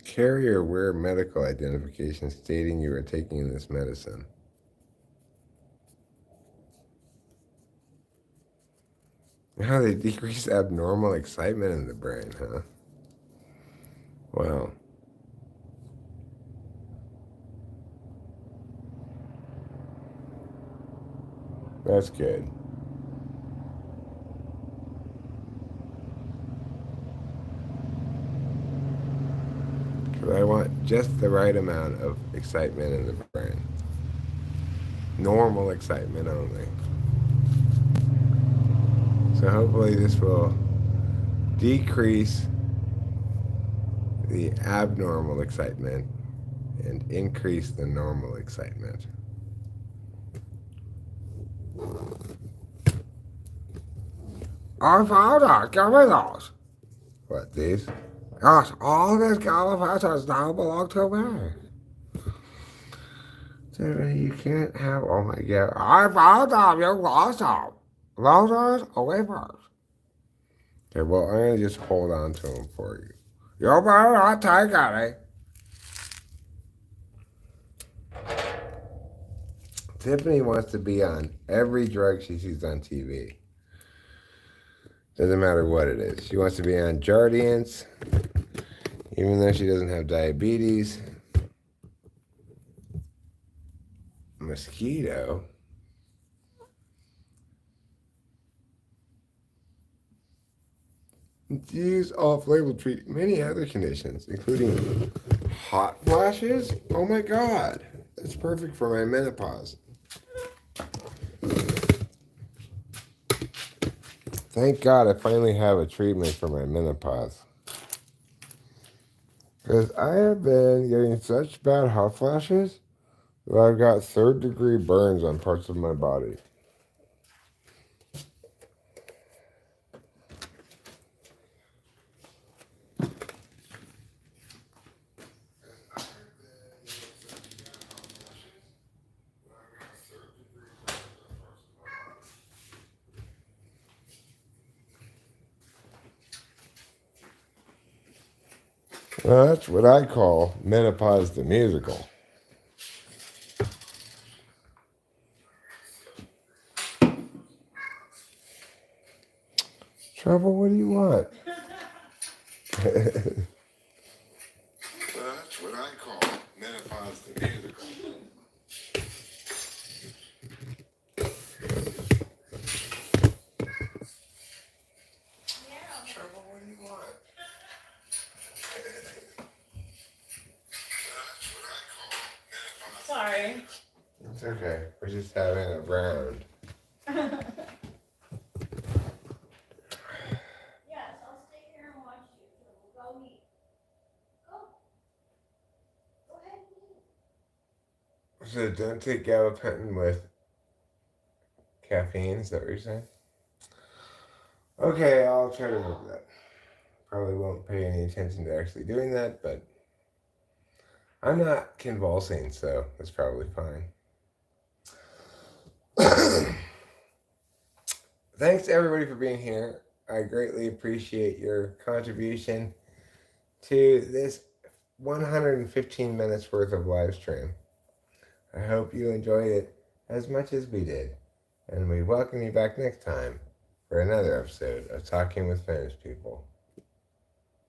Carry or wear medical identification stating you are taking this medicine. How they decrease abnormal excitement in the brain, huh? Wow. That's good. Because I want just the right amount of excitement in the brain. Normal excitement only. So hopefully this will decrease the abnormal excitement and increase the normal excitement. I found out, give me those. What, these? Yes, all this gallifactors now belong to me. You can't have, oh my God. I found them, you lost them. Losers, wafers. Okay, well, I'm going to just hold on to them for you. You better not take any. Tiffany wants to be on every drug she sees on TV. Doesn't matter what it is. She wants to be on Jardiance, even though she doesn't have diabetes. Mosquito. These off-label treat many other conditions, including hot flashes. Oh my God, that's perfect for my menopause. Thank God I finally have a treatment for my menopause. Because I have been getting such bad hot flashes that I've got third-degree burns on parts of my body. Well, that's what I call menopause the musical. Trouble, what do you want? That's what I call menopause the musical. just having a round. Yes, I'll stay here and watch you. So we'll go eat. Go. Go ahead and eat. So don't take gabapentin with caffeine, is that what you're saying? Okay, I'll try to remember that. Probably won't pay any attention to actually doing that, but I'm not convulsing, so that's probably fine. Thanks to everybody for being here. I greatly appreciate your contribution to this 115 minutes worth of live stream. I hope you enjoyed it as much as we did, and we welcome you back next time for another episode of Talking with Famous People.